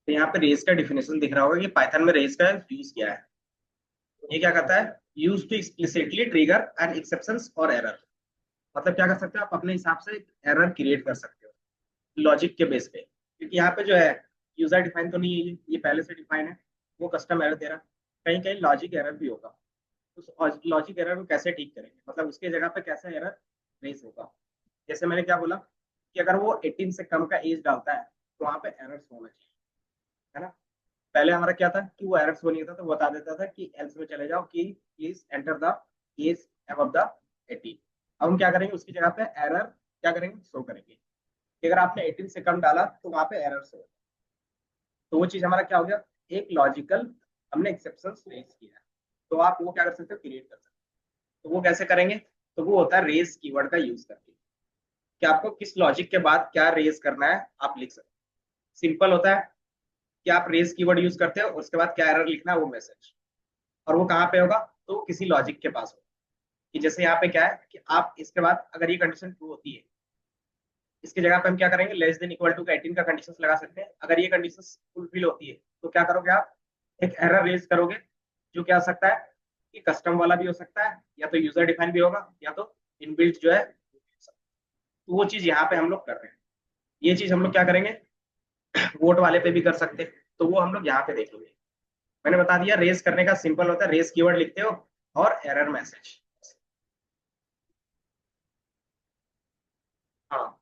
तो यहाँ पे रेस का डिफिनेशन दिख रहा होगा कि पाइथन में रेस का यूज किया है। ये क्या करता है, use to explicitly trigger an exceptions और एरर। मतलब क्या कर सकते हो आप अपने हिसाब से एरर क्रिएट कर सकते हो लॉजिक के बेस पे, क्योंकि यहाँ पे जो है यूजर डिफाइन तो नहीं है, ये पहले से डिफाइन है। वो कस्टम एरर दे रहा है। कहीं कहीं लॉजिक एरर भी होगा। उस लॉजिक एरर को कैसे ठीक करेंगे, मतलब उसके जगह पे कैसा एरर रेस होगा। जैसे मैंने क्या बोला कि अगर वो 18 से कम का एज डालता है तो वहां पे एरर होना चाहिए, है ना। पहले हमारा क्या था कि वो एरर शो नहीं होता तो बता देता था कि एल्स में चले जाओ कि please enter the age above the 18। अब हम क्या करेंगे, उसकी जगह पे एरर क्या करेंगे, शो करेंगे कि अगर आपने 18 से कम डाला तो वहां पे एरर शो। तो वो चीज हमारा क्या हो गया, एक लॉजिकल हमने एक्सेप्शन रेज किया है। तो आप वो क्या कर सकते हो, क्रिएट कर सकते हो। तो वो कैसे करेंगे, तो वो होता है रेज कीवर्ड का यूज करके, कि आपको किस लॉजिक के बाद क्या रेज करना है आप लिख सकते हो। सिंपल होता है कि आप रेज कीवर्ड यूज करते हो, उसके बाद क्या एरर लिखना है वो मैसेज। और वो कहाँ पे होगा, तो किसी लॉजिक के पास होगा। कि जैसे यहाँ पे क्या है कि आप इसके बाद अगर ये कंडीशन ट्रू होती है, इसकी जगह पे हम क्या करेंगे, लेस देन इक्वल टू का 18 का कंडीशन लगा सकते हैं। अगर ये कंडीशन फुलफिल होती है तो क्या करोगे आप, एक एरर रेज करोगे, जो क्या हो सकता है कि कस्टम वाला भी हो सकता है, या तो यूजर डिफाइन भी होगा, या तो इनबिल्ट जो है। तो वो चीज यहाँ पे हम लोग कर रहे हैं। ये चीज हम लोग क्या करेंगे, वोट वाले पे भी कर सकते हैं। तो वो हम लोग यहाँ पे देखेंगे। मैंने बता दिया रेस करने का सिंपल होता है, रेस कीवर्ड लिखते हो और एरर मैसेज। हाँ।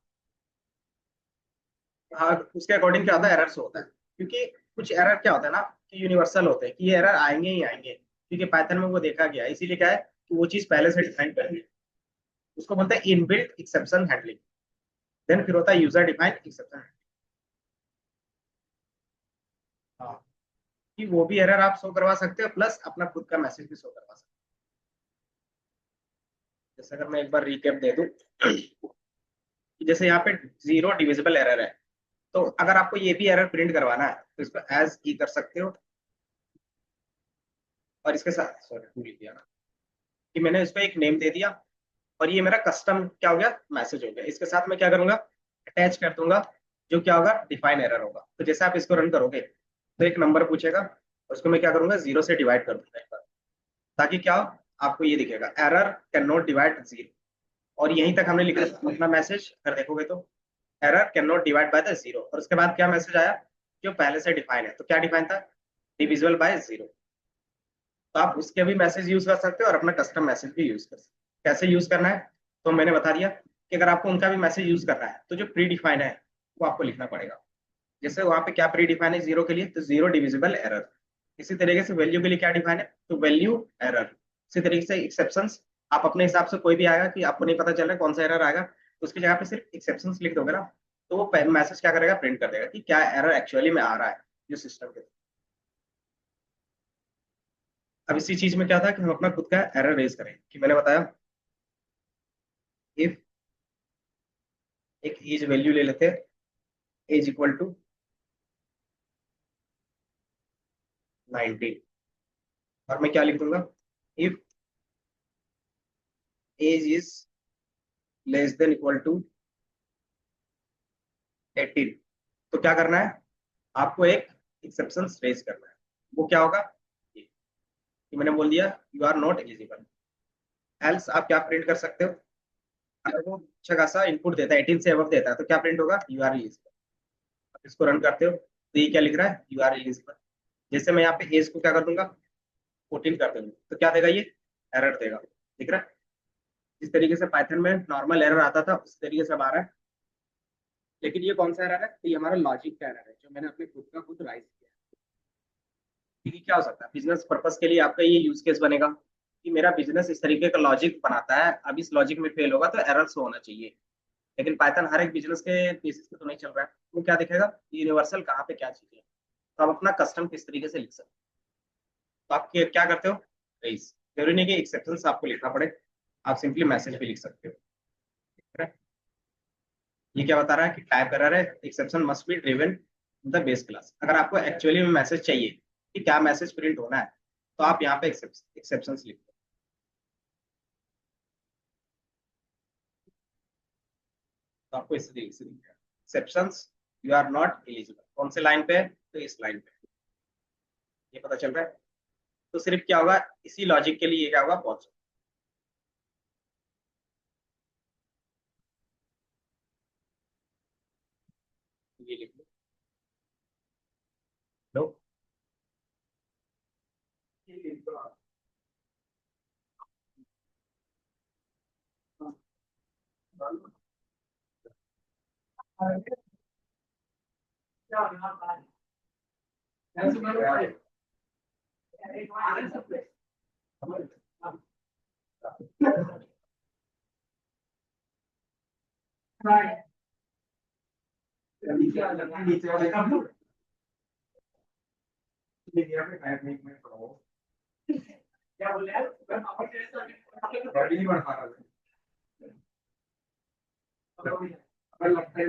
हाँ, उसके अकॉर्डिंग क्या होता है, एरर्स होता है। क्योंकि कुछ एरर क्या होता है ना कि यूनिवर्सल होते हैं, कि ये एरर आएंगे ही आएंगे, क्योंकि पाइथन में वो देखा गया है। इसीलिए क्या है कि वो चीज पहले से डिफाइन कर दी है। उसको बोलते हैं इनबिल्ट एक्सेप्शन हैंडलिंग। देन फिर होता है यूजर डिफाइंड एक्सेप्शन। हाँ, कि वो भी एरर आप शो करवा सकते हो, प्लस अपना खुद का मैसेज भी शो करवा सकते हो। जैसे अगर मैं एक बार रिकैप दे दूं कि जैसे यहाँ पे जीरो डिविजिबल एरर है, तो अगर आपको ये भी एरर प्रिंट करवाना है तो इसको एज ई कर सकते हो। और इसके साथ सॉरी भूल गया ना, कि मैंने इसको एक नेम दे दिया, और ये मेरा कस्टम क्या हो गया, मैसेज हो गया। इसके साथ मैं क्या करूंगा, अटैच कर दूंगा, जो क्या होगा, डिफाइन एरर होगा। तो जैसे आप इसको रन करोगे तो एक नंबर पूछेगा, उसको मैं क्या करूंगा, जीरो से डिवाइड कर दूंगा एक बार, ताकि क्या हो, आपको ये दिखेगा error can not divide zero. और यहीं तक हमने लिखा था अपना मैसेज, अगर देखोगे तो error can not divide by the zero. और उसके बाद क्या मैसेज आया, जो पहले से डिफाइन है। तो क्या डिफाइन था, डिविजिबल बाय जीरो। तो आप उसके भी मैसेज यूज कर सकते हो और अपना कस्टम मैसेज भी यूज कर सकते हो। कैसे यूज करना है, तो मैंने बता दिया कि अगर आपको उनका भी मैसेज यूज करना है तो जो प्री डिफाइन है वो आपको लिखना पड़ेगा। जैसे वहां पे क्या प्री डिफाइन है जीरो के लिए, तो जीरो डिविजिबल एरर। इसी तरीके से वैल्यू के लिए क्या डिफाइन है, तो वैल्यू एरर। इसी तरीके से एक्सेप्शंस, आप अपने हिसाब से कोई भी आएगा कि आपको नहीं पता चल रहा है कौन सा एरर आएगा, तो उसकी जगह पे सिर्फ एक्सेप्शंस लिख दोगे ना, तो वो मैसेज क्या करेगा, प्रिंट कर देगा कि क्या एरर एक्चुअली में आ रहा है जो सिस्टम के। अब इसी चीज में क्या था कि हम अपना खुद का एरर रेज करें, कि मैंने बताया इफ एक एज वैल्यू ले लेते हैं, एज इक्वल टू 19। और मैं क्या लिख दूंगा, if age is less than equal to 18। तो क्या करना है, आपको एक एक्सेप्शन रेज करना है। वो क्या होगा, कि मैंने बोल दिया you are not eligible. Else आप क्या प्रिंट कर सकते हो, अगर वो अच्छा खासा इनपुट देता है 18 से अबव देता है तो क्या प्रिंट होगा, यू आर एलिजिबल। इसको रन करते हो तो ये क्या लिख रहा है, यू आर एलिजिबल। जैसे मैं यहाँ पे एज को क्या कर दूंगा, 14 कर दूंगा, तो क्या देगा ये, एरर देगा। दिख रहा है, जिस तरीके से पाइथन में नॉर्मल एरर आता था उस तरीके से अब आ रहा है। लेकिन ये कौन सा एरर है, तो ये हमारा लॉजिक का एरर है, जो मैंने अपने खुद का खुद राइज किया। ठीक है, क्या हो सकता है बिजनेस पर्पस के लिए आपका ये यूज केस बनेगा कि मेरा बिजनेस इस तरीके का लॉजिक बनाता है, अब इस लॉजिक में फेल होगा तो एरर शो होना चाहिए। लेकिन पाइथन हर एक बिजनेस के बेसिस पे तो नहीं चल रहा है, वो क्या दिखेगा, यूनिवर्सल कहाँ पे क्या चीज है। तो आप अपना कस्टम किस तरीके से लिख सकते हो। तो आप क्या करते हो, रेस। जरूरी नहीं कि एक्सेप्शंस आपको लिखना पड़े, आप सिंपली मैसेज भी लिख सकते हो। ठीक है? ये क्या बता रहा है कि टाइप एरर है, exception must be driven the base class. अगर आपको एक्चुअली में मैसेज चाहिए कि क्या मैसेज प्रिंट होना है, तो आप यहाँ पे एक्सेप्शंस लिख दो। तो आपको इस तरीके से दिखेगा exceptions. You are not eligible. कौन से लाइन पे है? तो इस लाइन पे। ये पता चल रहा है? तो सिर्फ क्या होगा, इसी लॉजिक के लिए ये क्या होगा, पॉज। ये लिख लो। ये लिख लो आप। क्या बोल रहे हैं? लगता है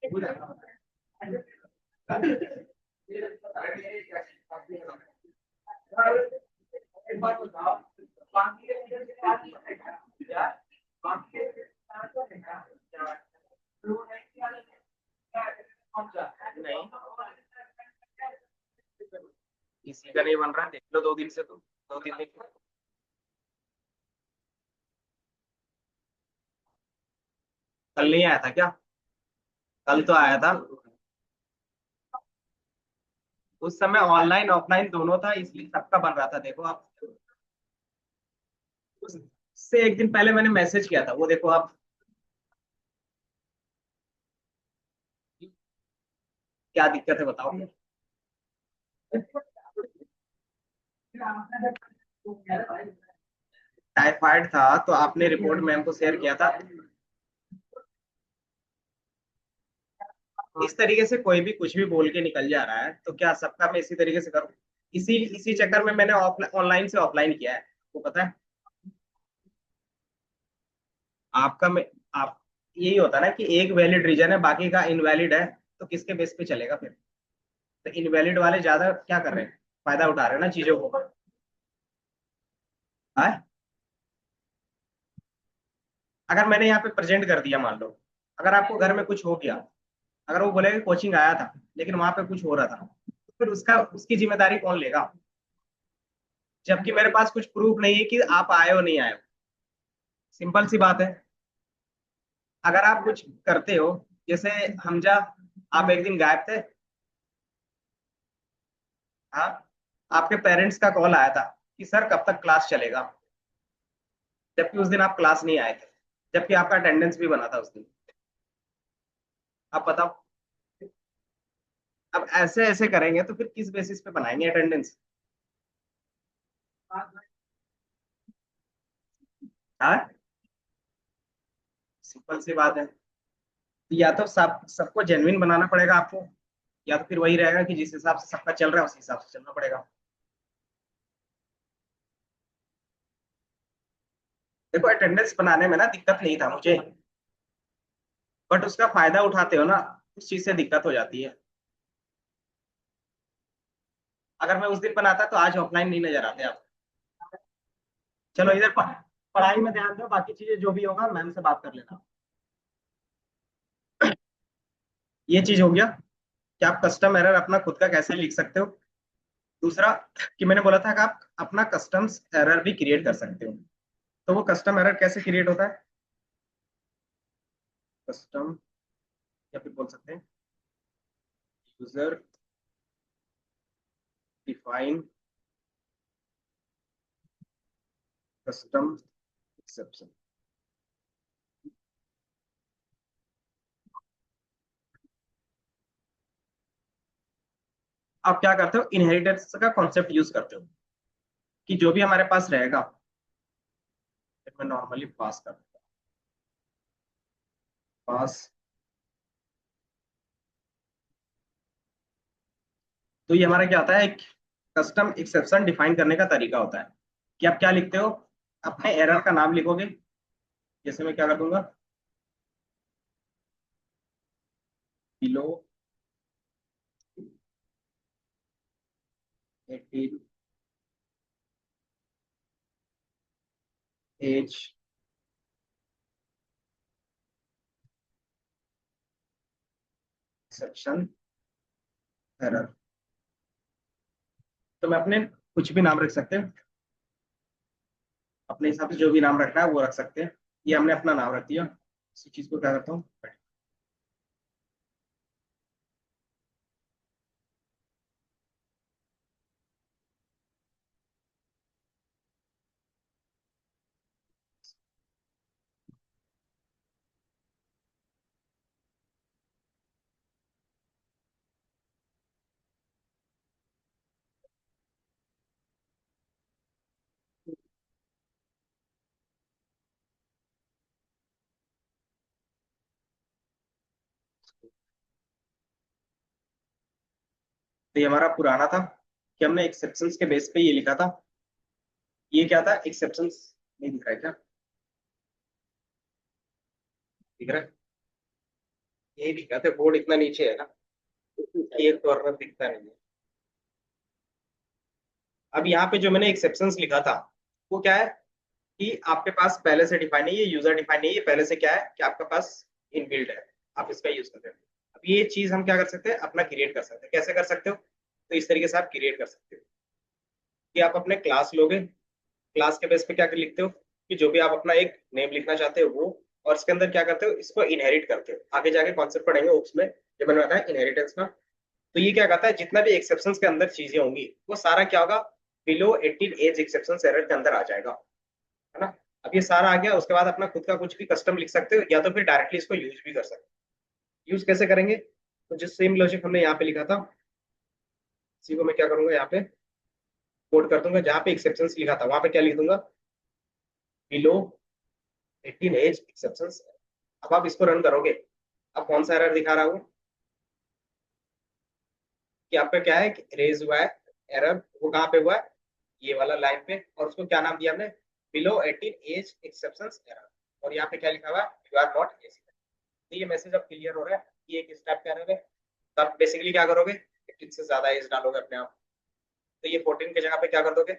बोल रहा है नहीं, किसी का नहीं बन रहा, देख लो 2 दिन से, तो 2 दिन देख लो। कल नहीं आया था क्या? कल तो आया था। उस समय ऑनलाइन ऑफलाइन दोनों था, इसलिए सबका बन रहा था। देखो आप, उससे एक दिन पहले मैंने मैसेज किया था, वो देखो आप। क्या दिक्कत है बताओ। टाइफाइड था तो आपने रिपोर्ट मैम को शेयर किया था। इस तरीके से कोई भी कुछ भी बोल के निकल जा रहा है तो क्या सबका मैं इसी तरीके से करूँ? इसी इसी चक्कर में मैंने ऑफलाइन ऑनलाइन से ऑफलाइन किया है, वो पता है। आपका में आप यही होता है ना कि एक वैलिड रीजन है बाकी का इनवैलिड है, तो किसके बेस पे चलेगा फिर? तो इनवैलिड वाले ज्यादा क्या कर रहे हैं, फायदा उठा रहे हैं ना चीजों को। हाँ? अगर मैंने यहाँ पे प्रेजेंट कर दिया मान लो, अगर आपको घर में कुछ हो गया, अगर वो बोलेगा कोचिंग आया था लेकिन वहां पे कुछ हो रहा था, तो फिर उसका उसकी जिम्मेदारी कौन लेगा? जबकि मेरे पास कुछ प्रूफ नहीं है कि आप आए हो नहीं आए हो। सिंपल सी बात है। अगर आप कुछ करते हो, जैसे हमजा, आप एक दिन गायब थे। हाँ, आपके पेरेंट्स का कॉल आया था कि सर कब तक क्लास चलेगा, जबकि उस दिन आप क्लास नहीं आए थे, जबकि आपका अटेंडेंस भी बना था उस दिन। आप बताओ। अब ऐसे ऐसे करेंगे तो फिर किस बेसिस पे बनाएंगे अटेंडेंस? हाँ, सिंपल सी बात है। या तो सबको जेन्युइन बनाना पड़ेगा आपको, या तो फिर वही रहेगा कि जिस हिसाब से सबका चल रहा है उस हिसाब से चलना पड़ेगा। देखो अटेंडेंस बनाने में ना दिक्कत नहीं था मुझे, बट उसका फायदा उठाते हो ना, उस चीज से दिक्कत हो जाती है। अगर मैं उस दिन बनाता तो आज ऑफलाइन नहीं नजर आते आप। चलो इधर पढ़ाई में ध्यान दो, बाकी चीजें जो भी होगा मैम से बात कर लेना। ये चीज हो गया कि आप कस्टम एरर अपना खुद का कैसे लिख सकते हो। दूसरा कि मैंने बोला था कि आप अपना कस्टम्स एरर भी क्रिएट कर सकते हो। तो वो कस्टम एरर कैसे क्रिएट होता है? कस्टम, या फिर बोल सकते हैं यूजर डिफाइन कस्टम एक्सेप्शन। आप क्या करते हो, इनहेरिटेंस का कॉन्सेप्ट यूज करते हो कि जो भी हमारे पास रहेगा, मैं नॉर्मली पास करता हूँ, पास। तो ये हमारा क्या होता है, एक कस्टम एक्सेप्शन डिफाइन करने का तरीका होता है कि आप क्या लिखते हो, अपने एरर का नाम लिखोगे। जैसे मैं क्या कर दूंगा, बिलो 18 एज एक्सेप्शन एरर। तो मैं अपने कुछ भी नाम रख सकते हैं, अपने हिसाब से जो भी नाम रखना है वो रख सकते हैं। ये हमने अपना नाम रख दिया। इसी चीज को क्या करता हूँ, तो ये हमारा पुराना था कि हमने एक्सेप्शंस के बेस पे ये लिखा था। ये क्या था, एक्सेप्शंस नहीं दिख रहा है क्या? दिख रहा है? यही दिखा था, बोर्ड इतना नीचे है ना, एक कॉर्नर दिखता नहीं है। अब यहाँ पे जो मैंने एक्सेप्शंस लिखा था वो क्या है कि आपके पास पहले से डिफाइन नहीं है, यूजर डिफाइन नहीं है, ये पहले से क्या है कि आपके पास इनबिल्ट है, आप इसका यूज कर रहे हो। अब ये चीज हम क्या कर सकते हैं, अपना क्रिएट कर सकते हैं। कैसे कर सकते हो? तो इस तरीके से आप क्रिएट कर सकते हो कि आप अपने क्लास लोगे, क्लास के बेस पे क्या लिखते हो कि जो भी आप अपना एक नेम लिखना चाहते हो वो, और इसके अंदर क्या करते हो, इसको इनहेरिट करते हो। आगे जाके कॉन्सेप्ट पढ़ेंगे उसमें, जब मैंने बताया इनहेरिटेंस का। तो ये क्या कहता है, जितना भी एक्सेप्शन के अंदर चीजें होंगी वो सारा क्या होगा, बिलो 18 एज एक्सेप्शन एरर के अंदर आ जाएगा, है ना। अब ये सारा आ गया, उसके बाद अपना खुद का कुछ भी कस्टम लिख सकते हो, या तो फिर डायरेक्टली इसको यूज भी कर सकते हो। यूज कैसे करेंगे, तो जिस सेम लॉजिक हमने यहाँ पे लिखा था, इसी को मैं क्या करूंगा यहाँ पे कोड कर दूंगा। जहाँ पे एक्सेप्शन लिखा था वहां पे क्या लिख दूंगा, बिलो 18 एज एक्सेप्शंस। अब आप इसको रन करोगे, अब कौन सा एरर दिखा रहा हूँ कि आपका क्या है, रेज हुआ है एरर, वो कहाँ पे हुआ है, ये वाला लाइन पे, और उसको क्या नाम दिया हमने, बिलो 18 एज एक्सेप्शंस एरर। और यहाँ पे क्या लिखा हुआ है, यू आर नॉट एज। तो ये मैसेज अब क्लियर हो रहा है, ये एक स्टेप का एरर है। तो आप बेसिकली क्या करोगे, 18 से ज्यादा एज डालोगे अपने आप, तो ये 14 की जगह पे क्या कर दोगे,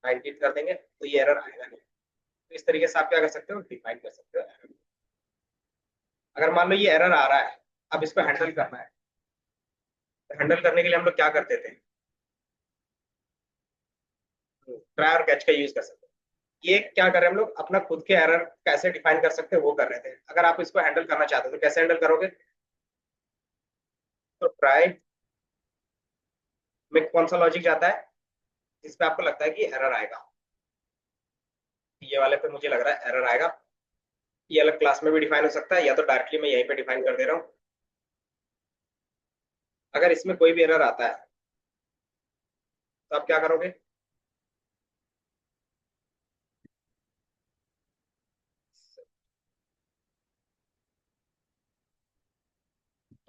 19 कर देंगे, तो ये एरर आएगा नहीं। तो इस तरीके से आप क्या कर सकते हो, डिफाइन कर सकते हो एरर। अगर मान लो ये एरर आ रहा है, अब इसको हैंडल करना है, तो हैंडल करने के लिए हम लोग क्या करते थे, ट्राई और कैच का यूज कर सकते हैं। ये क्या कर रहे हैं हम लोग, अपना खुद के एरर कैसे डिफाइन कर सकते हैं वो कर रहे थे। अगर आप इसको हैंडल करना चाहते हो तो कैसे हैंडल करोगे, तो ट्राई में कौन सा लॉजिक जाता है जिसपे आपको लगता है कि एरर आएगा, ये वाले पे मुझे लग रहा है एरर आएगा। ये अलग क्लास में भी डिफाइन हो सकता है, या तो डायरेक्टली मैं यहीं पे डिफाइन कर दे रहा हूँ। अगर इसमें कोई भी एरर आता है तो आप क्या करोगे,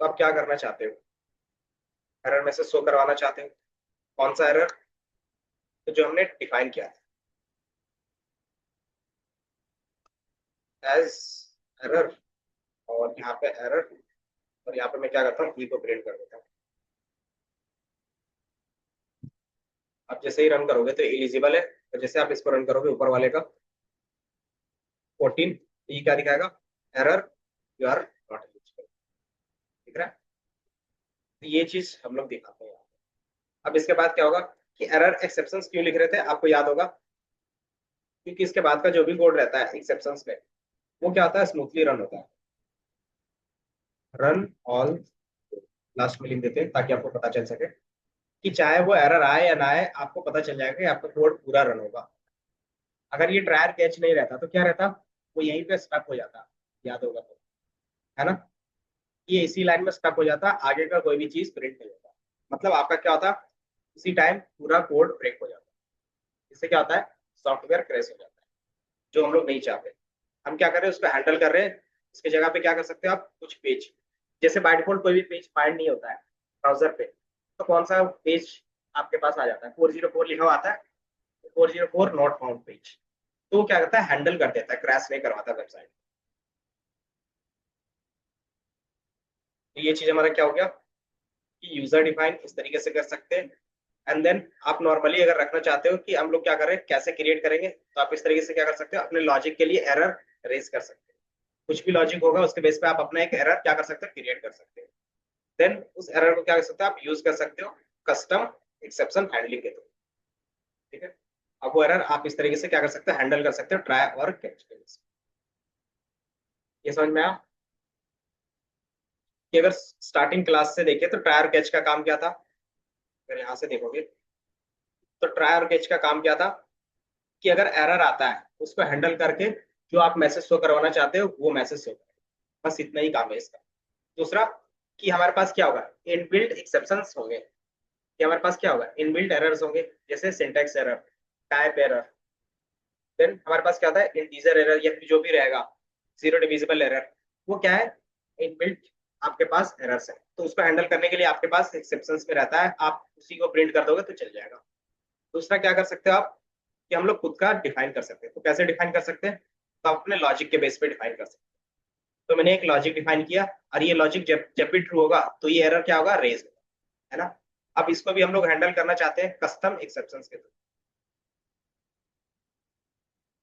तो आप क्या करना चाहते हो, एरर मैसेज शो करवाना चाहते हो, कौन सा एरर, तो जो हमने डिफाइन किया था एज एरर, और यहाँ पे एरर, और यहाँ पे मैं क्या करता हूँ, ई को प्रिंट कर देता हूँ। आप जैसे ही रन करोगे तो एलिजिबल है, तो जैसे आप इसको रन करोगे ऊपर वाले का 14, ई क्या दिखाएगा, error, you are not eligible, दिख रहा है। तो ये चीज हम लोग दिखाते हैं। अब इसके बाद क्या होगा, कि एरर एक्सेप्शंस क्यों लिख रहे थे, आपको याद होगा, क्योंकि इसके बाद का जो भी कोड रहता है एक्सेप्शंस में, वो क्या होता है, स्मूथली रन होता है। रन ऑल लास्ट में लिख देते हैं ताकि आपको पता चल सके कि चाहे वो एरर आए या ना आए, आपको पता चल जाएगा कि आपका कोड पूरा रन होगा। अगर ये ट्रायर कैच नहीं रहता तो क्या रहता, वो यहीं पे स्टक हो जाता, याद होगा तो, है ना, ये इसी लाइन में स्टक हो जाता, आगे का कोई भी चीज प्रिंट नहीं होता। मतलब आपका क्या होता, उसी टाइम पूरा कोड ब्रेक हो जाता। इससे क्या होता है, सॉफ्टवेयर क्रैश हो जाता है, जो हम लोग नहीं चाहते। हम क्या कर रहे हैं, उसको हैंडल कर रहे हैं। इसके जगह पे क्या कर सकते हो आप, कुछ पेज, जैसे बाय डिफॉल्ट कोई भी पेज फाइंड नहीं होता है ब्राउजर पे, तो कौन सा पेज आपके पास आ जाता है, 404 लिखा हुआ आता है, 404 नॉट फाउंड पेज। तो वो क्या करता है, हैंडल कर देता है, क्रैश नहीं करवाता वेबसाइट। तो ये चीज हमारा क्या हो गया, कि यूजर डिफाइन इस तरीके से कर सकते हैं। एंड देन आप नॉर्मली अगर रखना चाहते हो कि हम लोग क्या करें, कैसे क्रिएट करेंगे, तो आप इस तरीके से क्या कर सकते हो, अपने लॉजिक के लिए एरर रेज कर सकते हो। कुछ भी लॉजिक होगा उसके बेस पे आप अपना एक एरर क्या कर सकते हो, क्रिएट कर सकते हो। देन उस एरर को क्या कर सकते हो, आप यूज कर सकते हो कस्टम एक्सेप्शन हैंडलिंग के थ्रू। ठीक है, अब वो एरर आप इस तरीके से क्या कर सकते हो, हैंडल कर सकते हो ट्राई और कैच के बेस पे। ये समझ में आया, कि अगर स्टार्टिंग क्लास से देखें तो ट्राई और कैच का काम क्या था, अगर यहाँ से देखोगे तो ट्राई और कैच का काम क्या था, कि अगर एरर आता है उसको हैंडल करके जो आप मैसेज शो करवाना चाहते हो वो मैसेज शो करें, बस इतना ही काम है इसका। दूसरा, कि हमारे पास क्या होगा, इनबिल्ट एक्सेप्शंस होंगे, कि हमारे पास क्या होगा, इनबिल्ट एरर्स होंगे, जैसे syntax error, type error. Then हमारे पास क्या होता है, इंटीजर एरर, या फिर जो भी रहेगा जीरो डिविजिबल एरर, वो क्या है, इनबिल्ट आपके पास एरर्स है। तो उसको हैंडल करने के लिए आपके पास एक्सेप्शंस में रहता है, आप उसी को प्रिंट कर दोगे तो चल जाएगा। दूसरा क्या कर सकते हो आप, कि हम लोग खुद का डिफाइन कर सकते हैं। तो कैसे डिफाइन कर सकते हैं, तो आप अपने लॉजिक के बेस पे डिफाइन कर सकते हैं। तो मैंने एक लॉजिक डिफाइन किया, और ये लॉजिक जब जब भी ट्रू होगा तो ये एरर क्या होगा, रेज होगा, है ना। अब इसको भी हम लोग हैंडल करना चाहते हैं कस्टम एक्सेप्शंस के थ्रू।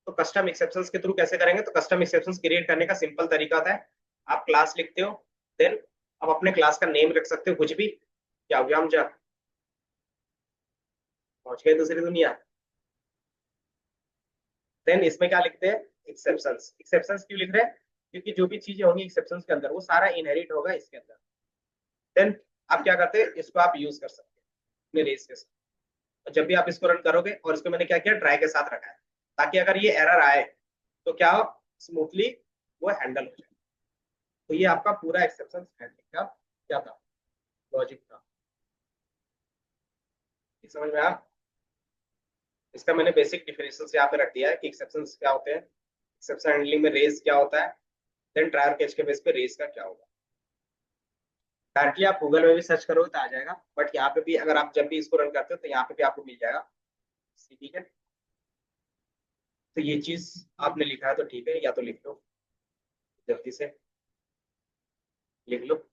तो कस्टम एक्सेप्शंस के थ्रू कैसे करेंगे, तो कस्टम एक्सेप्शंस क्रिएट करने का सिंपल तरीका होता है, आप क्लास लिखते हो, देन आप अपने क्लास का नेम रख सकते हो कुछ भी, क्या हो गया, हम जा पहुंच गए दूसरी दुनिया। देन इसमें क्या लिखते हैं, एक्सेप्शंस। एक्सेप्शंस क्यों लिख रहे हैं, क्योंकि जो भी चीजें होंगी एक्सेप्शंस के अंदर वो सारा इनहेरिट होगा इसके अंदर। देन आप क्या करते हैं, इसको आप यूज कर सकते हैं अपने रेस के साथ। और जब भी आप इसको रन करोगे, और इसको मैंने क्या किया, ट्राई के साथ रखा है, ताकि अगर ये एरर आए तो क्या हो, स्मूथली वो हैंडल हो जाए। तो ये आपका पूरा एक्सेप्शन हैंडलिंग का क्या था, लॉजिक था। ये समझ में आया, इसका मैंने बेसिक डिफिनेशन यहाँ पे रख दिया है कि एक्सेप्शंस क्या होते हैं, एक्सेप्शन हैंडलिंग में रेस क्या होता है, देन ट्राई और कैच के बेस पे रेस का क्या होगा। डायरेक्टली आप गूगल में भी सर्च करोगे तो आ जाएगा, बट यहाँ पे भी अगर आप जब भी इसको रन करते हो तो यहाँ पे भी आपको मिल जाएगा। ठीक है, तो ये चीज आपने लिखा है तो ठीक है, या तो लिख लो, जल्दी से लिख लो।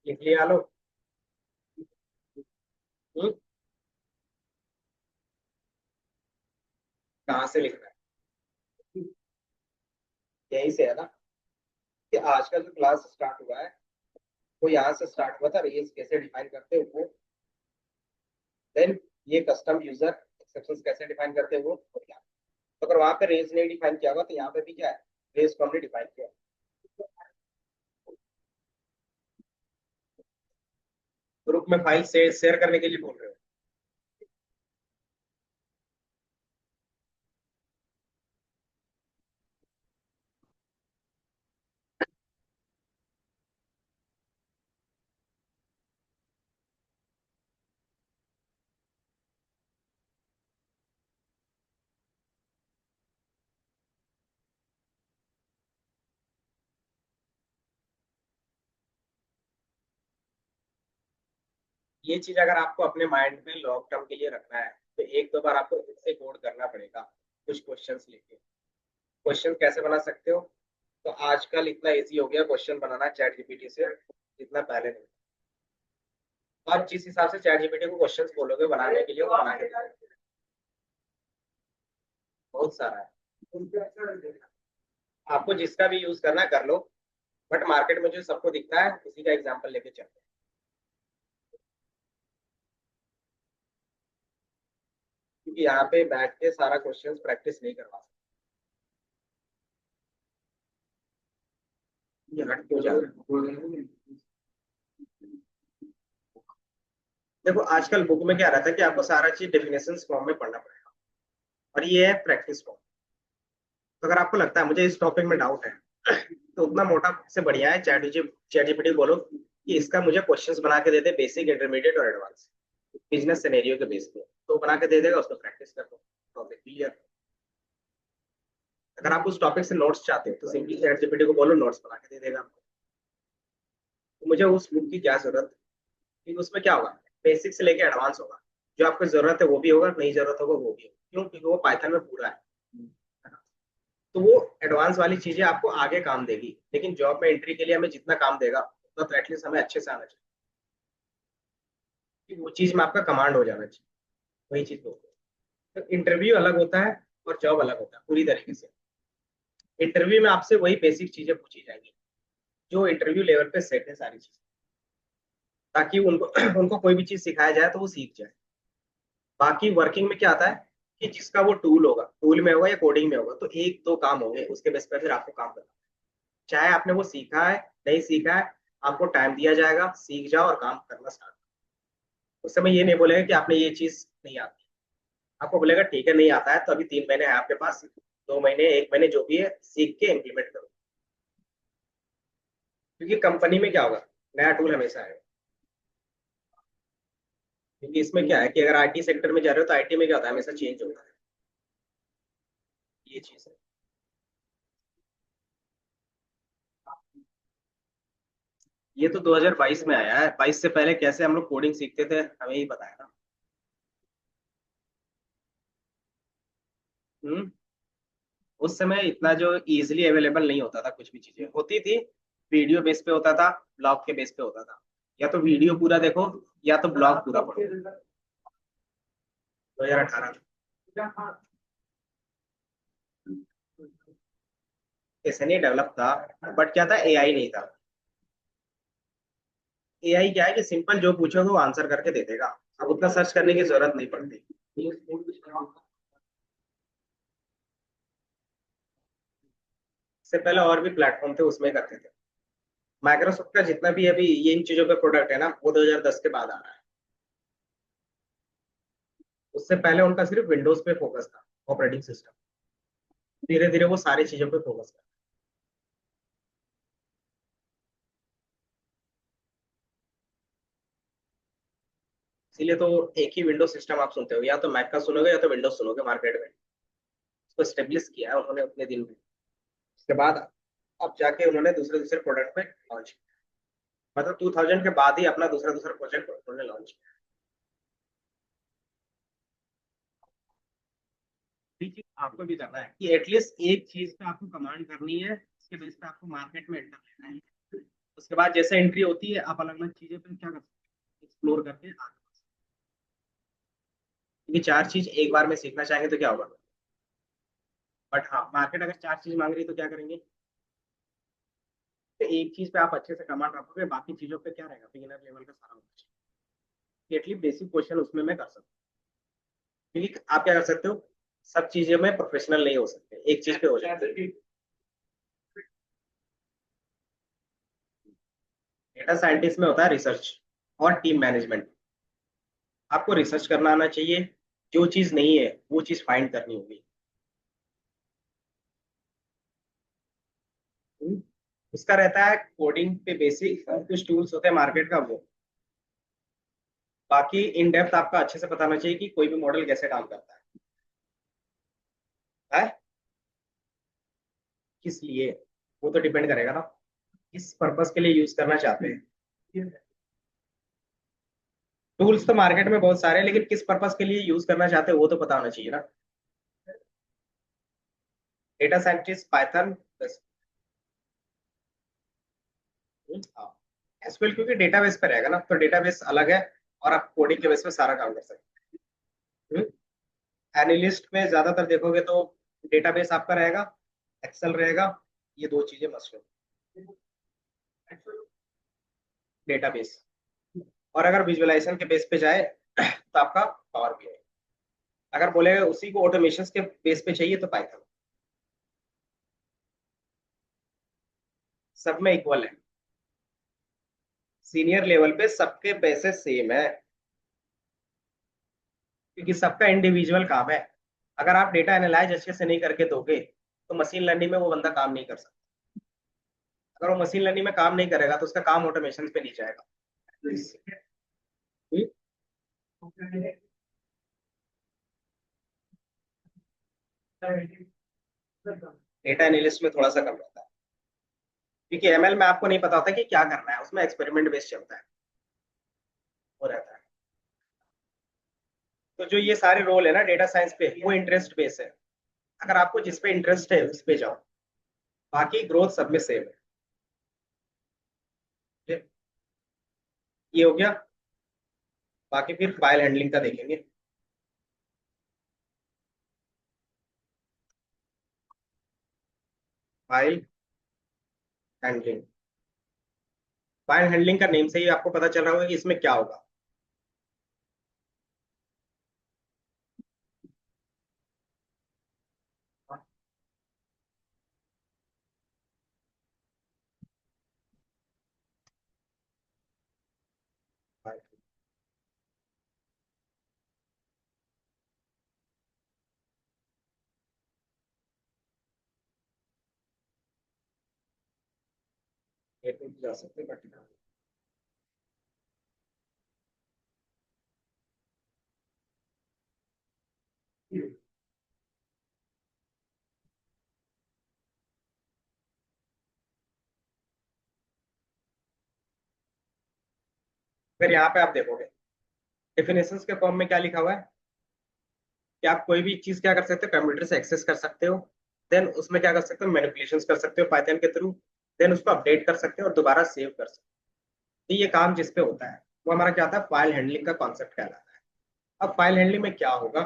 लिख लिया लो। हम्म, कहाँ से लिखना है? यहीं से है ना, कि आज का जो क्लास स्टार्ट हुआ है वो यहाँ से स्टार्ट हुआ था, रेस कैसे डिफाइन करते हैं वो, देन ये कस्टम यूजर एक्सेप्शंस कैसे डिफाइन करते हैं वो, और क्या। तो अगर वहां पे रेस नहीं डिफाइन किया होगा तो यहाँ पे भी क्या है, रेस को हमने डिफाइन किया। ग्रुप में फाइल शेयर करने के लिए बोल रहे हो? ये चीज अगर आपको अपने माइंड में लॉन्ग टर्म के लिए रखना है तो एक दो बार आपको खुद से कोड करना पड़ेगा, कुछ क्वेश्चंस लेके। क्वेश्चन कैसे बना सकते हो, तो आजकल इतना इजी हो गया क्वेश्चन बनाना चैट जीपीटी से, जितना पहले नहीं। तो आप जिस हिसाब से चैट जीपीटी को क्वेश्चंस बोलोगे बनाने के लिए वो बना के देगा। बहुत सारा है, आपको जिसका भी यूज करना है कर लो, बट मार्केट में जो सबको दिखता है उसी का एग्जांपल लेके चलते हैं, क्योंकि यहाँ पे बैठ के सारा क्वेश्चंस प्रैक्टिस नहीं करवा सकते। ये हट क्यों जा रहा है? देखो आजकल बुक में क्या रहता है कि आपको सारा चीज डेफिनेशन फॉर्म में पढ़ना पड़ेगा, और ये है प्रैक्टिस फॉर्म। तो अगर आपको लगता है मुझे इस टॉपिक में डाउट है तो उतना मोटा से बढ़िया है चैट जीपीटी बोलो कि इसका मुझे क्वेश्चंस बना के दे दे, बेसिक इंटरमीडिएट और एडवांस बिजनेस सिनेरियो के बेस पे, तो बना के दे देगा, उसको प्रैक्टिस कर लो, टॉपिक क्लियर। अगर आप उस टॉपिक से नोट्स चाहते हो तो सिंपली चैट जीपीटी को बोलो नोट्स बना के दे देगा आपको। तो मुझे उस बुक की क्या जरूरत है, क्योंकि उसमें क्या होगा, बेसिक से लेके एडवांस होगा, जो आपको जरूरत है वो भी होगा, नहीं जरूरत होगा वो भी होगा, क्यों, क्योंकि वो पाइथन में पूरा है। तो वो एडवांस वाली चीजें आपको आगे काम देगी, लेकिन जॉब में एंट्री के लिए हमें जितना काम देगा उतना तो एटलीस्ट हमें अच्छे से आना चाहिए, कि वो चीज में आपका कमांड हो जाना चाहिए। वही चीज बोलते हैं, तो इंटरव्यू अलग होता है और जॉब अलग होता है पूरी तरीके से। इंटरव्यू में आपसे वही बेसिक चीजें पूछी जाएंगी जो इंटरव्यू लेवल पे सेट है सारी चीजें, ताकि उनको उनको कोई भी चीज सिखाया जाए तो वो सीख जाए। बाकी वर्किंग में क्या आता है कि जिसका वो टूल होगा, टूल में होगा या कोडिंग में होगा, तो एक दो काम होंगे, उसके बेस पर फिर आपको काम करना है। चाहे आपने वो सीखा है नहीं सीखा है, आपको टाइम दिया जाएगा, सीख जाओ और काम करना स्टार्ट। उस समय ये नहीं बोलेगा कि आपने ये चीज नहीं आती, आपको बोलेगा ठीक है नहीं आता है तो अभी 3 महीने है आपके पास, 2 महीने 1 महीने जो भी है सीख के इम्प्लीमेंट करो। क्योंकि कंपनी में क्या होगा, नया टूल हमेशा है। क्योंकि इसमें क्या है कि अगर आईटी सेक्टर में जा रहे हो तो आईटी में क्या होता है, हमेशा चेंज होता है, ये चीज है। ये तो 2022 में आया है, 22 से पहले कैसे हम लोग कोडिंग सीखते थे हमें ही बताया ना। हम्म, उस समय इतना जो इजीली अवेलेबल नहीं होता था, कुछ भी चीजें होती थी वीडियो बेस पे होता था, ब्लॉग के बेस पे होता था, या तो वीडियो पूरा देखो या तो ब्लॉग पूरा पढ़ो। 2018 ऐसे नहीं डेवलप था, बट क्या था, एआई नहीं था। एआई क्या है कि सिंपल जो पूछोगे वो आंसर करके दे देगा। अब उतना सर्च करने की जरूरत नहीं पड़ती। इससे पहले और भी प्लेटफॉर्म थे, उसमें करते थे। माइक्रोसॉफ्ट का जितना भी अभी ये इन चीजों पे प्रोडक्ट है ना, वो 2010 के बाद आ रहा है। उससे पहले उनका सिर्फ विंडोज पे फोकस था, ऑपरेटिंग सिस्टम। धीरे धीरे वो सारी चीजों पे फोकस कर। इसीलिए तो एक ही विंडोज सिस्टम आप सुनते हो, या तो मैक का सुनोगे या तो विंडोज सुनोगे मार्केट में। उसको स्टेब्लिश किया है उन्होंने अपने दिन में। उसके बाद अब जाके उन्होंने दूसरे दूसरे प्रोडक्ट पे लॉन्च किया। मतलब 2000 के बाद ही अपना दूसरा दूसरा प्रोजेक्ट उन्होंने लॉन्च किया। ये चीज आपको भी करना है कि एटलीस्ट एक चीज पे आपको कमांड करनी है, उसके बेस पे आपको मार्केट में एंटर लेना है। उसके बाद जैसे एंट्री होती है, आप अलग अलग चीजें पे क्या कर सकते हैं, एक्सप्लोर करके आगे बढ़ सकते हैं। क्योंकि चार चीज एक बार में सीखना चाहेंगे तो क्या होगा। बट हाँ, मार्केट अगर चार चीज मांग रही है तो क्या करेंगे। तो एक चीज पे आप अच्छे से कमांड रखोगे, बाकी चीजों पे क्या रहेगा, बिगिनर लेवल का सारा कुछ। एटलीस्ट बेसिक क्वेश्चन उसमें मैं कर सकता हूँ। क्योंकि आप क्या कर सकते हो, सब चीजों में प्रोफेशनल नहीं हो सकते, एक चीज पे हो जाते हैं। डेटा साइंटिस्ट में होता है रिसर्च और टीम मैनेजमेंट। आपको रिसर्च करना आना चाहिए, जो चीज नहीं है वो चीज फाइंड करनी होगी। हम्म। उसका रहता है कोडिंग पे बेसिक कुछ टूल्स होते हैं मार्केट का वो। बाकी इन डेप्थ आपका अच्छे से बताना चाहिए कि कोई भी मॉडल कैसे काम करता है किस लिए। वो तो डिपेंड करेगा ना, किस पर्पस के लिए यूज करना चाहते हैं। टूल्स तो मार्केट में बहुत सारे हैं, लेकिन किस पर्पस के लिए यूज करना चाहते हैं वो तो पता होना चाहिए ना। Data scientist Python. हाँ, एसक्यूएल क्योंकि डेटाबेस पे रहेगा ना, तो डेटाबेस अलग है। और आप कोडिंग के बेस पे सारा काम कर सकते हैं। एनालिस्ट में ज्यादातर देखोगे तो डेटाबेस आपका रहेगा, एक्सेल रहेगा। ये दो चीजें मस्ट हो। डेटाबेस। और अगर विजुअलाइजेशन के बेस पे जाए तो आपका पावर भी है। अगर बोले उसी को ऑटोमेशन के बेस पे चाहिए तो पाइथन। सब में इक्वल है। सीनियर लेवल पे सबके पैसे सेम है, क्योंकि सबका इंडिविजुअल काम है। अगर आप डेटा एनालाइज अच्छे से नहीं करके दोगे तो मशीन लर्निंग में वो बंदा काम नहीं कर सकता। अगर वो मशीन लर्निंग में काम नहीं करेगा तो उसका काम ऑटोमेशन पे नहीं जाएगा। डेटा एनालिस्ट में थोड़ा सा कम रहता है, क्योंकि एमएल में आपको नहीं पता होता कि क्या करना है, उसमें एक्सपेरिमेंट बेस्ड चलता है। वो रहता है। तो जो ये सारे रोल है ना डेटा साइंस पे, वो इंटरेस्ट बेस्ड है। अगर आपको जिस पे इंटरेस्ट है उस पे जाओ। बाकी ग्रोथ सब में सेम है। ये हो गया। बाकी फिर फाइल हैंडलिंग का देखेंगे। File handling. फाइल हैंडलिंग का नेम से ही आपको पता चल रहा होगा कि इसमें क्या होगा। जा सकते हैं बट फिर यहाँ पे आप देखोगे डेफिनेशंस के फॉर्म में क्या लिखा हुआ है कि आप कोई भी चीज क्या कर सकते हो, कंप्यूटर से एक्सेस कर सकते हो। देन उसमें क्या कर सकते हो, मैनिपुलेशंस कर सकते हो पाइथन के थ्रू। देन उसको अपडेट कर सकते हो और दोबारा सेव कर सकते हो। तो ये काम जिस पे होता है वो हमारा क्या होता है, फाइल हैंडलिंग का कॉन्सेप्ट कहलाता है। अब फाइल हैंडलिंग में क्या होगा,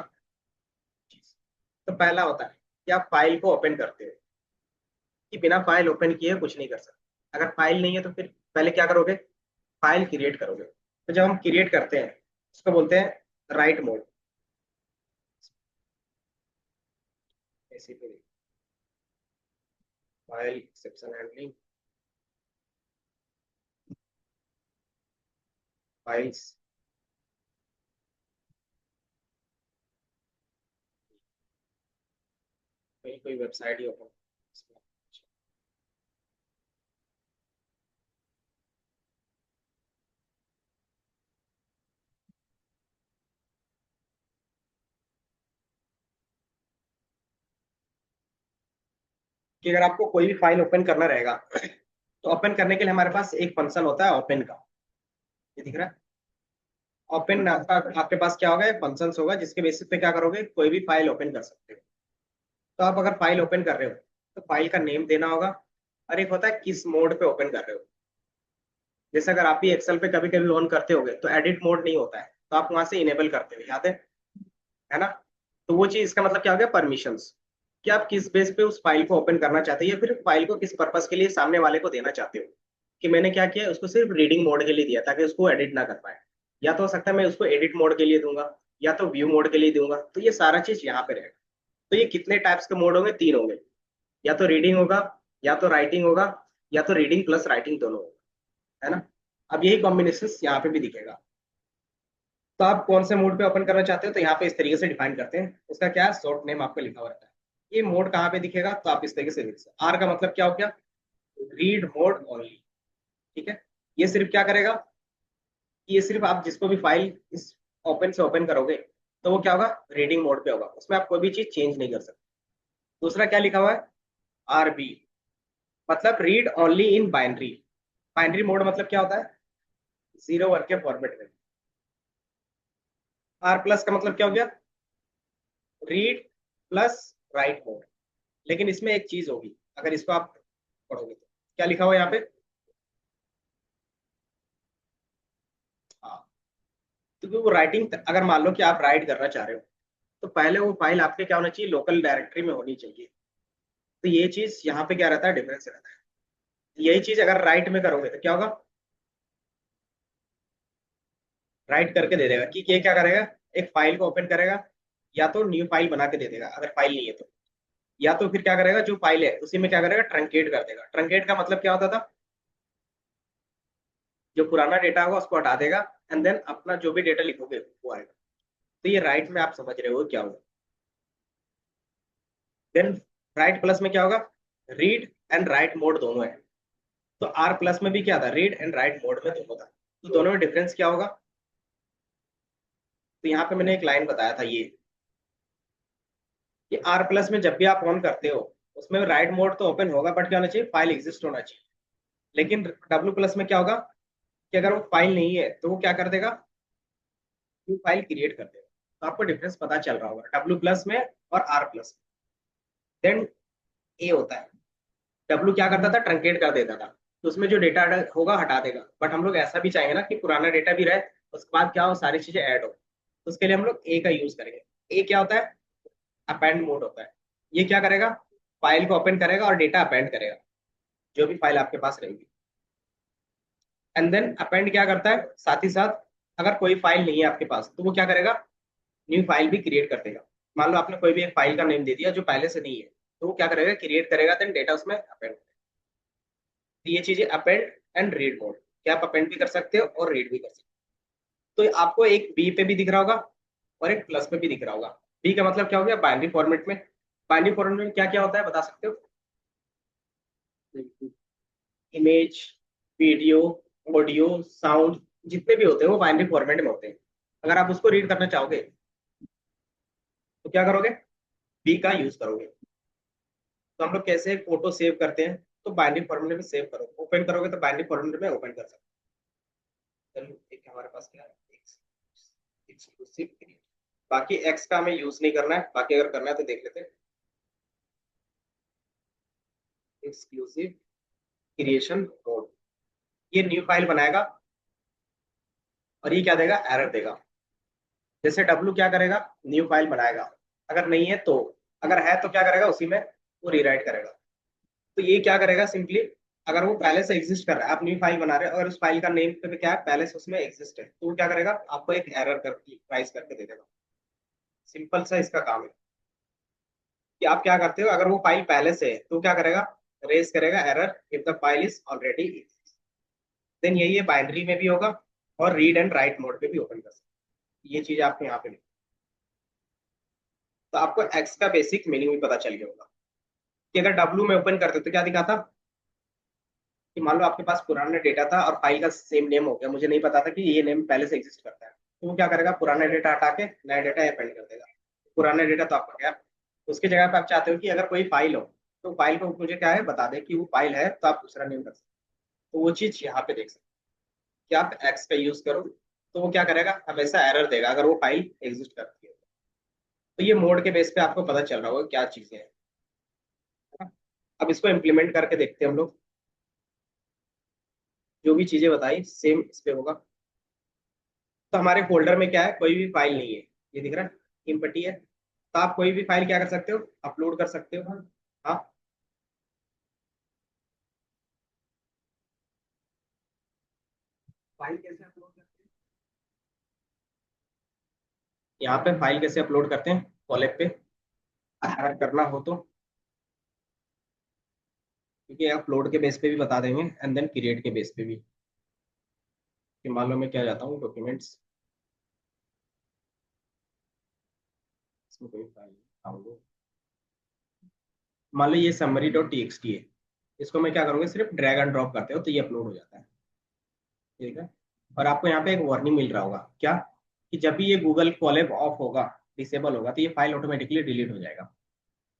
तो पहला होता है कि आप फाइल को ओपन करते हो, कि बिना फाइल ओपन किए कुछ नहीं कर सकते। अगर फाइल नहीं है तो फिर पहले क्या करोगे, फाइल क्रिएट करोगे। तो जब हम क्रिएट करते हैं उसको बोलते हैं right mode. Basically file exception handling, files, कोई वेबसाइट ही ओपन, कि अगर आपको कोई भी फाइल ओपन करना रहेगा तो ओपन करने के लिए हमारे पास एक फंक्शन होता है ओपन का, ये दिख रहा है। ओपन आपका, आपके पास क्या होगा, एक फंक्शन होगा जिसके बेसिस पे क्या करोगे, कोई भी फाइल ओपन कर सकते हो। तो आप अगर फाइल ओपन कर रहे हो तो फाइल का नेम देना होगा, और एक होता है किस मोड पे ओपन कर रहे हो। जैसे अगर आप भी एक्सेल पे कभी कभी ऑन करते होगे तो एडिट मोड नहीं होता है, तो आप वहां से इनेबल करते हो, याद है ना। तो वो चीज, इसका मतलब क्या हो गया, परमिशंस, कि आप किस बेस पे उस फाइल को ओपन करना चाहते हैं या फिर फाइल को किस पर्पस के लिए सामने वाले को देना चाहते हो। कि मैंने क्या किया, उसको सिर्फ रीडिंग मोड के लिए दिया ताकि उसको एडिट ना कर पाए। या तो हो सकता है मैं उसको एडिट मोड के लिए दूंगा, या तो व्यू मोड के लिए दूंगा, तो ये सारा चीज यहाँ पे रहेगा। तो ये कितने टाइप्स के मोड होंगे, तीन होंगे। या तो रीडिंग होगा, या तो राइटिंग होगा, या तो रीडिंग प्लस राइटिंग दोनों होगा, है ना। अब यही कॉम्बिनेशन यहाँ पे भी दिखेगा। तो आप कौन से मोड पे ओपन करना चाहते हो, तो यहाँ पे इस तरीके से डिफाइन करते हैं। उसका क्या है, शॉर्ट नेम आपको लिखा हुआ रहता है। ये मोड कहाँ पे दिखेगा, तो आप इस तरीके से लिख सकते, आर का मतलब क्या हो गया, रीड मोड ओनली। ठीक है, ये सिर्फ क्या करेगा, ये सिर्फ आप जिसको भी फाइल इस ओपन से ओपन करोगे तो वो क्या होगा, रीडिंग मोड पे होगा, उसमें आप कोई भी चीज चेंज नहीं कर सकते। दूसरा क्या लिखा हुआ है, आरबी, मतलब read only in binary. Binary mode मतलब क्या होता है, जीरो वन के फॉर्मेट में। आर प्लस का मतलब क्या हो गया, रीड प्लस राइट मोड। लेकिन इसमें एक चीज होगी, अगर इसको आप पढ़ोगे तो क्या लिखा हुआ है यहाँ पे, हाँ, क्योंकि वो राइटिंग, अगर मान लो कि आप राइट करना चाह रहे हो तो पहले वो फाइल आपके क्या होना चाहिए, लोकल डायरेक्टरी में होनी चाहिए। तो ये चीज यहाँ पे क्या रहता है, डिफरेंस रहता है। यही चीज अगर राइट में करोगे तो क्या होगा, राइट करके दे देगा कि ये क्या करेगा, एक फाइल को ओपन करेगा, या तो न्यू फाइल बना के दे देगा अगर फाइल नहीं है तो, या तो फिर क्या करेगा, जो फाइल है उसी में क्या करेगा, ट्रंकेट कर देगा। ट्रंकेट का मतलब क्या होता था, जो पुराना डेटा होगा उसको हटा देगा, एंड देन अपना जो भी डेटा लिखोगे वो आएगा। तो ये राइट में आप समझ रहे हो क्या होगा। देन राइट प्लस में क्या होगा, रीड एंड राइट मोड दोनों है। तो आर प्लस में भी क्या था, रीड एंड राइट मोड में दोनों था। तो दोनों में डिफरेंस क्या होगा, तो यहाँ पे मैंने एक लाइन बताया था ये, कि आर प्लस में जब भी आप ऑन करते हो उसमें राइट मोड तो ओपन होगा, बट क्या होना चाहिए, फाइल एग्जिस्ट होना चाहिए। लेकिन डब्ल्यू प्लस में क्या होगा, कि अगर वो फाइल नहीं है तो वो क्या कर देगा, न्यू फाइल क्रिएट कर देगा। तो आपको डिफरेंस पता चल रहा होगा डब्ल्यू प्लस में और आर प्लस में। देन ए होता है, डब्ल्यू क्या करता था, ट्रंकेट कर देता था, तो उसमें जो डेटा होगा हटा देगा। बट हम लोग ऐसा भी चाहेंगे ना कि पुराना डेटा भी रहे, उसके बाद क्या हो, सारी चीजें ऐड हो, तो उसके लिए हम लोग ए का यूज करेंगे। ए क्या होता है, अपेंड मोड होता है। ये क्या करेगा, फाइल को ओपन करेगा और डेटा अपेंड करेगा, जो भी फाइल आपके पास रहेगी। एंड देन अपेंड क्या करता है, साथ ही साथ अगर कोई फाइल नहीं है आपके पास तो वो क्या करेगा, न्यू फाइल भी क्रिएट कर देगा। मान लो आपने कोई भी एक फाइल का नेम दे दिया जो पहले से नहीं है, तो वो क्या करेगा, क्रिएट करेगा, देन डेटा उसमें अपेंड। तो ये चीजें अपेंड एंड रीड मोड, क्या आप अपेंड भी कर सकते हो और रीड भी कर सकते हो। तो आपको एक बी पे भी दिख रहा होगा और एक प्लस पे भी दिख रहा होगा। बी का मतलब क्या हो गया, बाइनरी फॉर्मेट में। बाइनरी फॉर्मेट में क्या क्या होता है, बता सकते हो, इमेज, वीडियो, ऑडियो, साउंड, जितने भी होते हैं वो बाइनरी फॉर्मेट में होते हैं। अगर आप उसको रीड करना चाहोगे तो क्या करोगे, बी का यूज करोगे। तो हम लोग कैसे फोटो सेव करते हैं, तो बाइनरी फॉर्मेट में सेव करो, ओपन करोगे तो बाइनरी फॉर्मेट में ओपन कर सकते हो। चलो एक हमारे पास क्या है, एक्सक्लूसिव क्रिएट। बाकी एक्स का हमें यूज नहीं करना है, बाकी अगर करना है तो देख लेते हैं। एक्सक्लूसिव क्रिएशन मोड, ये न्यू फाइल बनाएगा और ये क्या देगा, एरर देगा। जैसे डब्लू क्या करेगा, न्यू फाइल बनाएगा, अगर नहीं है तो, अगर है तो क्या करेगा, उसी में वो रीराइट करेगा। तो ये क्या करेगा सिंपली, अगर वो पहले से एग्जिस्ट कर रहा है, आप न्यू फाइल बना रहे हो, अगर उस फाइल का नेम पे क्या है, पहले से उसमें एग्जिस्ट है, तो वो क्या करेगा, आपको एक एरर करके राइज करके दे देगा। सिंपल सा इसका काम है कि आप क्या करते हो, अगर वो फाइल पहले से है तो क्या करेगा, रेज करेगा error if the file is already exist. Then यही है, बाइनरी में भी होगा और रीड एंड राइट मोड पे भी ओपन कर सकते हैं। ये चीज आपको यहाँ पे लिखी। तो आपको एक्स का बेसिक मीनिंग भी पता चल गया होगा कि अगर डब्ल्यू में ओपन करते तो क्या दिखाता, कि मान लो आपके पास पुराना डेटा था और फाइल का सेम नेम हो गया, मुझे नहीं पता था कि ये नेम पहले से एग्जिस्ट करता है, तो वो क्या करेगा, पुराना डेटा हटा के नया डेटा अपेंड कर देगा। पुराना डेटा तो आपका गया, उसकी जगह पे आप चाहते हो कि अगर कोई फाइल हो तो फाइल को मुझे क्या है बता दे कि वो फाइल है, तो आप दूसरा नेम कर सकते हो। तो वो चीज यहाँ पे देख सकते हो कि आप एक्स का यूज करो तो वो क्या करेगा, हमेशा एरर देगा अगर वो फाइल एग्जिस्ट करती है। तो ये मोड के बेस पे आपको पता चल रहा होगा क्या चीजें हैं। अब इसको इम्प्लीमेंट करके देखते हैं हम लोग। जो भी चीजें बताई सेम इस पे होगा। तो हमारे फोल्डर में क्या है, कोई भी फाइल नहीं है, ये दिख रहा है इम्पटी है, तो आप कोई भी फाइल क्या कर सकते हो, अपलोड कर सकते हो। हाँ, फाइल कैसे अपलोड करते हैं, यहाँ पे फाइल कैसे अपलोड करते हैं कॉलेब पे, अगर करना हो तो, क्योंकि अपलोड के बेस पे भी बता देंगे एंड देन क्रिएट के बेस पे भी। कि मान लो मैं क्या जाता हूँ डॉक्यूमेंट्स, इसमें कोई फाइल डाउनलोड, मान लो ये summary dot T x T है, इसको मैं क्या करूँगा, सिर्फ ड्रैग एंड ड्रॉप करते हो तो ये अपलोड हो जाता है। ठीक है। और आपको यहाँ पे एक वार्निंग मिल रहा होगा क्या, कि जब भी ये गूगल कॉलेब ऑफ होगा, डिसेबल होगा, तो ये फाइल ऑटोमेटिकली डिलीट हो जाएगा।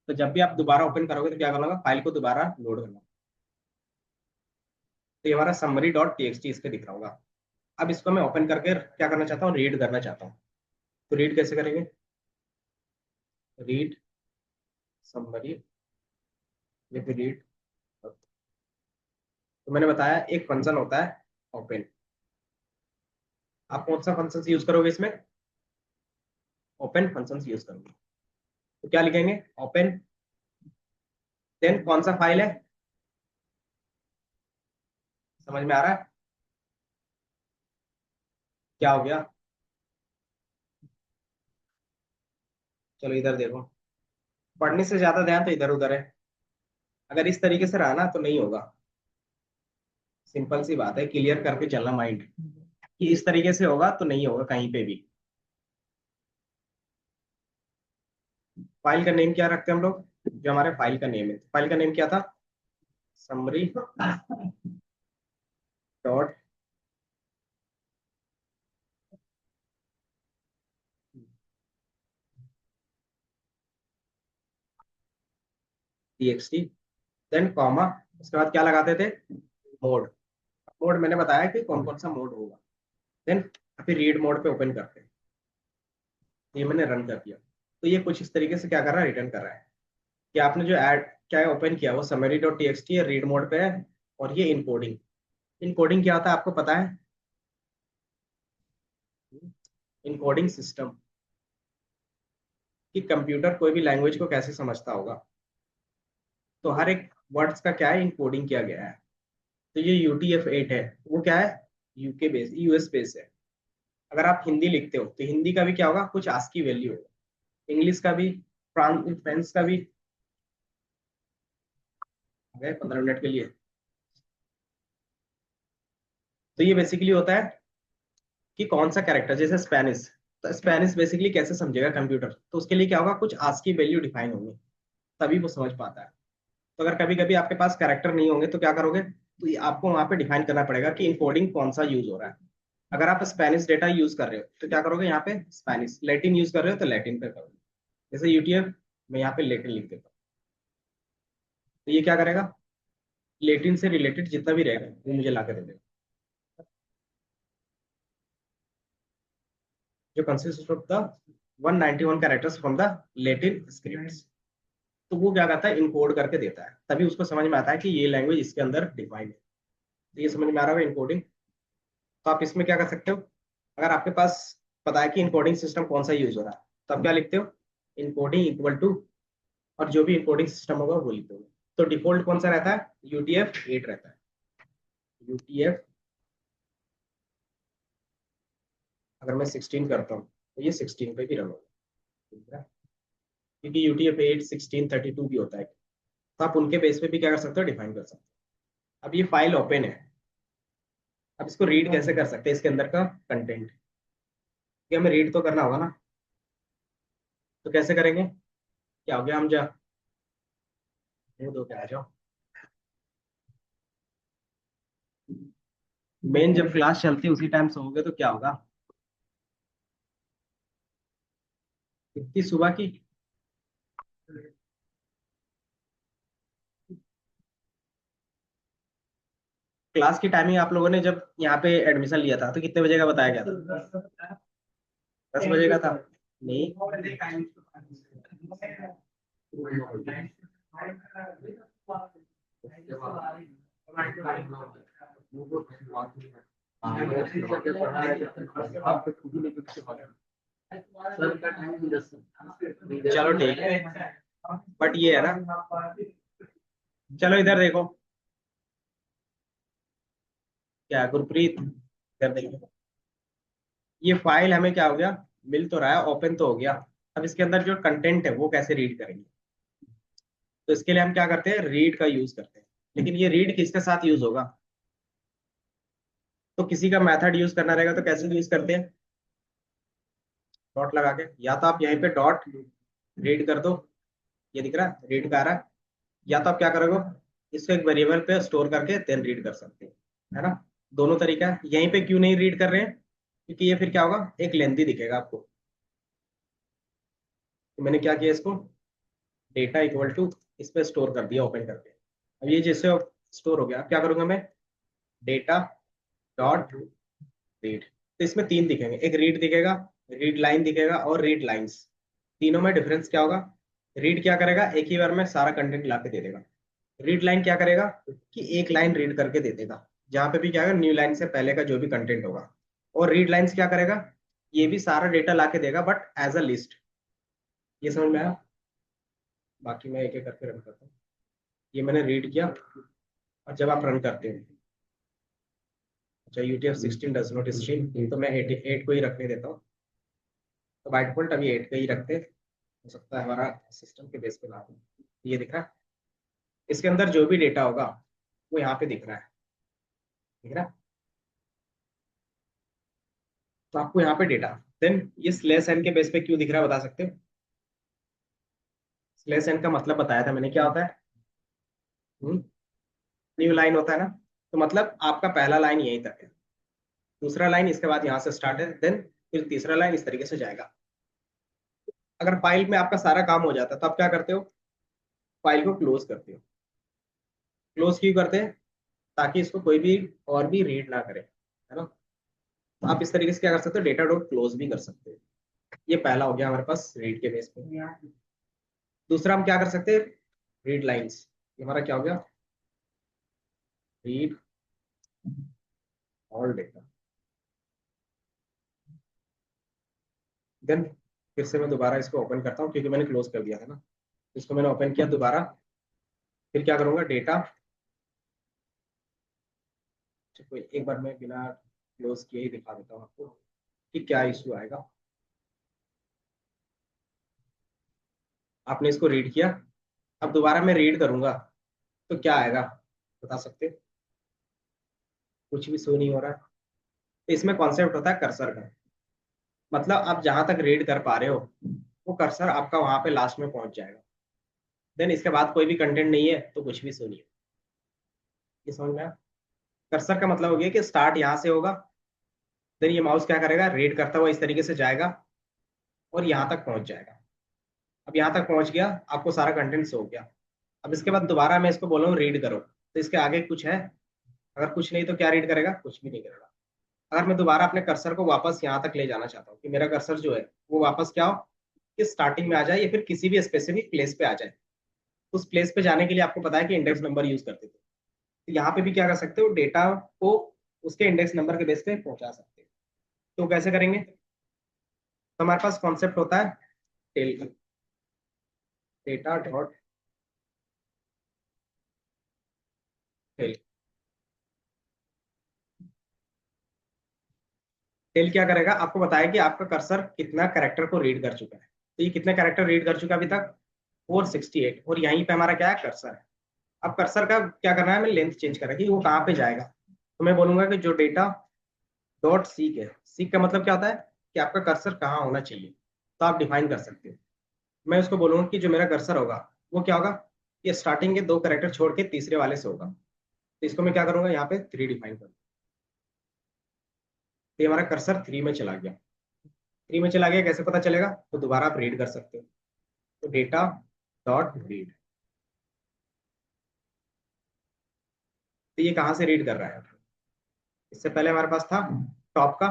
तो जब भी आप दोबारा ओपन करोगे तो क्या करना होगा, फाइल को दोबारा लोड करना। तो ये हमारा summary dot T x T इस पे दिख रहा होगा। अब इसको मैं ओपन करके क्या करना चाहता हूँ, रीड करना चाहता हूँ। तो रीड कैसे करेंगे, रीड समरी विद रीड। तो मैंने बताया एक फंक्शन होता है ओपन। आप कौन सा फंक्शन यूज करोगे इसमें, ओपन फंक्शन यूज करोगे। तो क्या लिखेंगे, ओपन, देन कौन सा फाइल है, समझ में आ रहा है क्या हो गया। चलो इधर देखो, पढ़ने से ज्यादा ध्यान तो इधर उधर है। अगर इस तरीके से रहा ना तो नहीं होगा। सिंपल सी बात है, क्लियर करके चलना माइंड, कि इस तरीके से होगा तो नहीं होगा कहीं पे भी। फाइल का नेम क्या रखते हैं हम लोग, जो हमारे फाइल का नेम है, फाइल का नेम क्या था, summary dot TXT, then comma, उसके बाद क्या लगाते थे, मोड। मोड मैंने बताया कि कौन कौन सा मोड होगा। देन फिर रीड मोड पे ओपन करते हैं, ये मैंने रन कर दिया। तो ये कुछ इस तरीके से क्या कर रहा है, रिटर्न कर रहा है कि आपने जो ऐड क्या ओपन किया वो summary dot T x T है, रीड मोड पे है। और ये इनकोडिंग, इनकोडिंग क्या होता है आपको पता है, इनकोडिंग सिस्टम, कि कंप्यूटर कोई भी लैंग्वेज को कैसे समझता होगा। तो हर एक वर्ड्स का क्या है, इनकोडिंग किया गया है। तो ये UTF-8 है, वो क्या है, यूके बेस, यूएस बेस है। अगर आप हिंदी लिखते हो तो हिंदी का भी क्या होगा, कुछ आस्की वैल्यू होगा, इंग्लिश का भी, फ्रांस का भी। 15 मिनट के लिए। तो ये बेसिकली होता है कि कौन सा कैरेक्टर, जैसे स्पेनिश, तो स्पेनिश बेसिकली कैसे समझेगा कंप्यूटर, तो उसके लिए क्या होगा, कुछ आस्की वैल्यू डिफाइन होंगे, तभी वो समझ पाता है। तो अगर कभी कभी आपके पास कैरेक्टर नहीं होंगे तो क्या करोगे, तो ये आपको वहां पे डिफाइन करना पड़ेगा कि इनकोडिंग कौन सा यूज हो रहा है। अगर आप स्पेनिश डेटा यूज कर रहे हो तो क्या करोगे, यहाँ पे स्पेनिश, लैटिन यूज कर रहे हो तो लैटिन पे करोगे। जैसे यूटीएफ, मैं यहाँ पे लैटिन लिख देता हूँ, तो ये क्या करेगा, लैटिन से रिलेटेड जितना भी रहेगा वो मुझे ला के दे देगा, जो consist of the 191 characters from the Latin scripts. तो वो क्या करता है, इनकोड करके देता है, तभी उसको समझ में आता है कि ये लैंग्वेज इसके अंदर डिफाइंड है। तो ये समझ में आ रहा है इनकोडिंग। तो आप इसमें क्या कर सकते हो, अगर आपके पास पता है कि इनकोडिंग सिस्टम कौन सा यूज हो रहा है, तो आप क्या लिखते हो, इनकोडिंग इक्वल टू, और जो भी इनकोडिंग सिस्टम होगा वो लिख दोगे। तो डिफॉल्ट कौन सा रहता है, UTF-8 रहता है। UTF, अगर मैं 16 करता हूँ तो ये 16 पे भी रन होगा, क्योंकि UTF-8 16 32 भी होता है, तो आप उनके बेस पे भी क्या कर सकते हो, डिफाइन कर सकते हो। अब ये फाइल ओपन है, अब इसको रीड कैसे कर सकते हैं, इसके अंदर का कंटेंट, कि हमें रीड तो करना होगा ना, तो कैसे करेंगे, क्या हो गया, हम जा मुंह धो के आ जाओ। मेन जब क्लास चलती है उसी टाइम सोओगे तो क्या होगा, इतनी सुबह की। क्लास की टाइमिंग आप लोगों ने जब यहाँ पे एडमिशन लिया था तो कितने बजे का बताया गया था, 10 बजे का था। नहीं, चलो ठीक है, बट ये है ना, चलो इधर देखो, क्या गुरप्रीत, इधर देखो, ये फाइल हमें क्या हो गया, मिल तो रहा है, ओपन तो हो गया। अब इसके अंदर जो कंटेंट है वो कैसे रीड करेंगे, तो इसके लिए हम क्या करते हैं, रीड का यूज करते हैं। लेकिन ये रीड किसके साथ यूज होगा, तो किसी का मेथड यूज करना रहेगा, तो कैसे यूज करते हैं, डॉट लगा के, या तो आप यहीं पे डॉट रीड कर दो, ये दिख रहा है रीड का आ रहा है, या तो आप क्या करोगे, इसको एक वेरिएबल पे स्टोर करके देन रीड कर सकते हैं, है ना। दोनों तरीका है। यहीं पे क्यों नहीं रीड कर रहे हैं, क्योंकि ये फिर क्या होगा, एक लेंथी दिखेगा आपको। तो मैंने क्या किया, इसको डेटा इक्वल टू इस पे स्टोर कर दिया ओपन करके। अब ये जैसे स्टोर हो गया, अब क्या करूंगा मैं, डेटा डॉट रीड, तो इसमें तीन दिखेंगे, एक रीड दिखेगा, रीड लाइन दिखेगा, और रीड लाइंस। तीनों में डिफरेंस क्या होगा, रीड क्या करेगा, एक ही बार में सारा कंटेंट ला के दे देगा। रीड लाइन क्या करेगा, कि एक लाइन रीड करके दे देगा, जहां पे भी क्या है, न्यू लाइन से पहले का जो भी कंटेंट होगा। और रीड लाइंस क्या करेगा, ये भी सारा डेटा ला के देगा बट एज अ लिस्ट। ये समझ में आया, बाकी मैं एक एक करके रन करता हूँ। ये मैंने रीड किया, और जब आप रन करते हैं, अच्छा UTF-16 डज नॉट स्ट्रीम, तो मैं 88 को ही रखने देता हूँ। तो बाय डिफॉल्ट अभी 8 का ही रखते हैं, हो सकता है हमारा सिस्टम के बेस पे ना हो। ये दिख रहा है, इसके अंदर जो भी डेटा होगा वो यहाँ पे दिख रहा है, दिख रहा है, तो आपको यहाँ पे डेटा, देन ये स्लेश एन के बेस पे क्यों दिख रहा है बता सकते हो, स्लेश एन का मतलब बताया था मैंने, क्या होता है, न्यू लाइन होता है ना, तो मतलब आपका पहला लाइन यहीं तक है, दूसरा लाइन इसके बाद यहाँ से स्टार्ट है, देन फिर तीसरा लाइन इस तरीके से जाएगा। अगर फाइल में आपका सारा काम हो जाता है तो आप क्या करते हो, फाइल को क्लोज करते हो। क्लोज क्यों करते हैं, ताकि इसको कोई भी और भी रीड ना करे, है ना। तो आप इस तरीके से क्या कर सकते हो, डेटा डॉट क्लोज भी कर सकते हो। ये पहला हो गया हमारे पास रीड के बेस पे। दूसरा हम क्या कर सकते हैं, रीड लाइंस, ये हमारा क्या हो गया, रीड ऑल डेटा। देन फिर से मैं दोबारा इसको ओपन करता हूँ, क्योंकि मैंने क्लोज कर दिया था ना, इसको मैंने ओपन किया दोबारा। फिर क्या करूंगा, डेटा, कोई एक बार मैं बिना क्लोज किए ही दिखा देता हूँ आपको कि क्या इशू आएगा। आपने इसको रीड किया, अब दोबारा मैं रीड करूंगा तो क्या आएगा बता सकते हो? कुछ भी शो नहीं हो रहा है। तो इसमें कॉन्सेप्ट होता है कर्सर का, मतलब आप जहां तक रीड कर पा रहे हो वो कर्सर आपका वहां पे लास्ट में पहुंच जाएगा। देन इसके बाद कोई भी कंटेंट नहीं है तो कुछ भी शो नहीं है। ये समझ में आया? कर्सर का मतलब हो गया कि स्टार्ट यहाँ से होगा, देन ये माउस क्या करेगा, रीड करता हुआ इस तरीके से जाएगा और यहाँ तक पहुंच जाएगा। अब यहाँ तक पहुंच गया, आपको सारा कंटेंट शो हो गया। अब इसके बाद दोबारा मैं इसको बोलूँ रीड करो, तो इसके आगे कुछ है, अगर कुछ नहीं तो क्या रीड करेगा, कुछ भी नहीं करेगा। अगर मैं दोबारा अपने कर्सर को वापस यहाँ तक ले जाना चाहता हूँ कि मेरा कर्सर जो है वो वापस क्या हो, कि स्टार्टिंग में आ जाए या फिर किसी भी स्पेसिफिक प्लेस पे आ जाए, उस प्लेस पे जाने के लिए आपको पता है कि इंडेक्स नंबर यूज करते थे, तो यहाँ पे भी क्या कर सकते हो, डेटा को उसके इंडेक्स नंबर के बेस पे पहुंचा सकते हो। तो कैसे करेंगे, तो हमारे पास कॉन्सेप्ट होता है टेल का, डेटा डॉट टेल। टेल क्या करेगा, आपको बताया कि आपका कर्सर कितना कैरेक्टर को रीड कर चुका है। तो ये कितने कैरेक्टर रीड कर चुका है अभी तक, 468, और यहीं पे हमारा क्या है, कर्सर है। अब कर्सर का क्या करना है, हमें लेंथ चेंज करना है कि वो कहाँ पे जाएगा। तो मैं बोलूंगा कि जो डेटा डॉट सीक है, सीक का मतलब क्या होता है कि आपका कर्सर कहाँ होना चाहिए, तो आप डिफाइन कर सकते हो। मैं उसको बोलूंगा कि जो मेरा कर्सर होगा वो क्या होगा, ये स्टार्टिंग के दो कैरेक्टर छोड़ के तीसरे वाले से होगा। तो इसको मैं क्या करूंगा, यहाँ पे 3 डिफाइन करूंगा। तो ये हमारा कर्सर 3 में चला गया। 3 में चला गया, कैसे पता चलेगा, तो दोबारा आप रीड कर सकते हो। तो डेटा डॉट रीड, तो ये कहाँ से रीड कर रहा है। इससे पहले हमारे पास था टॉप का,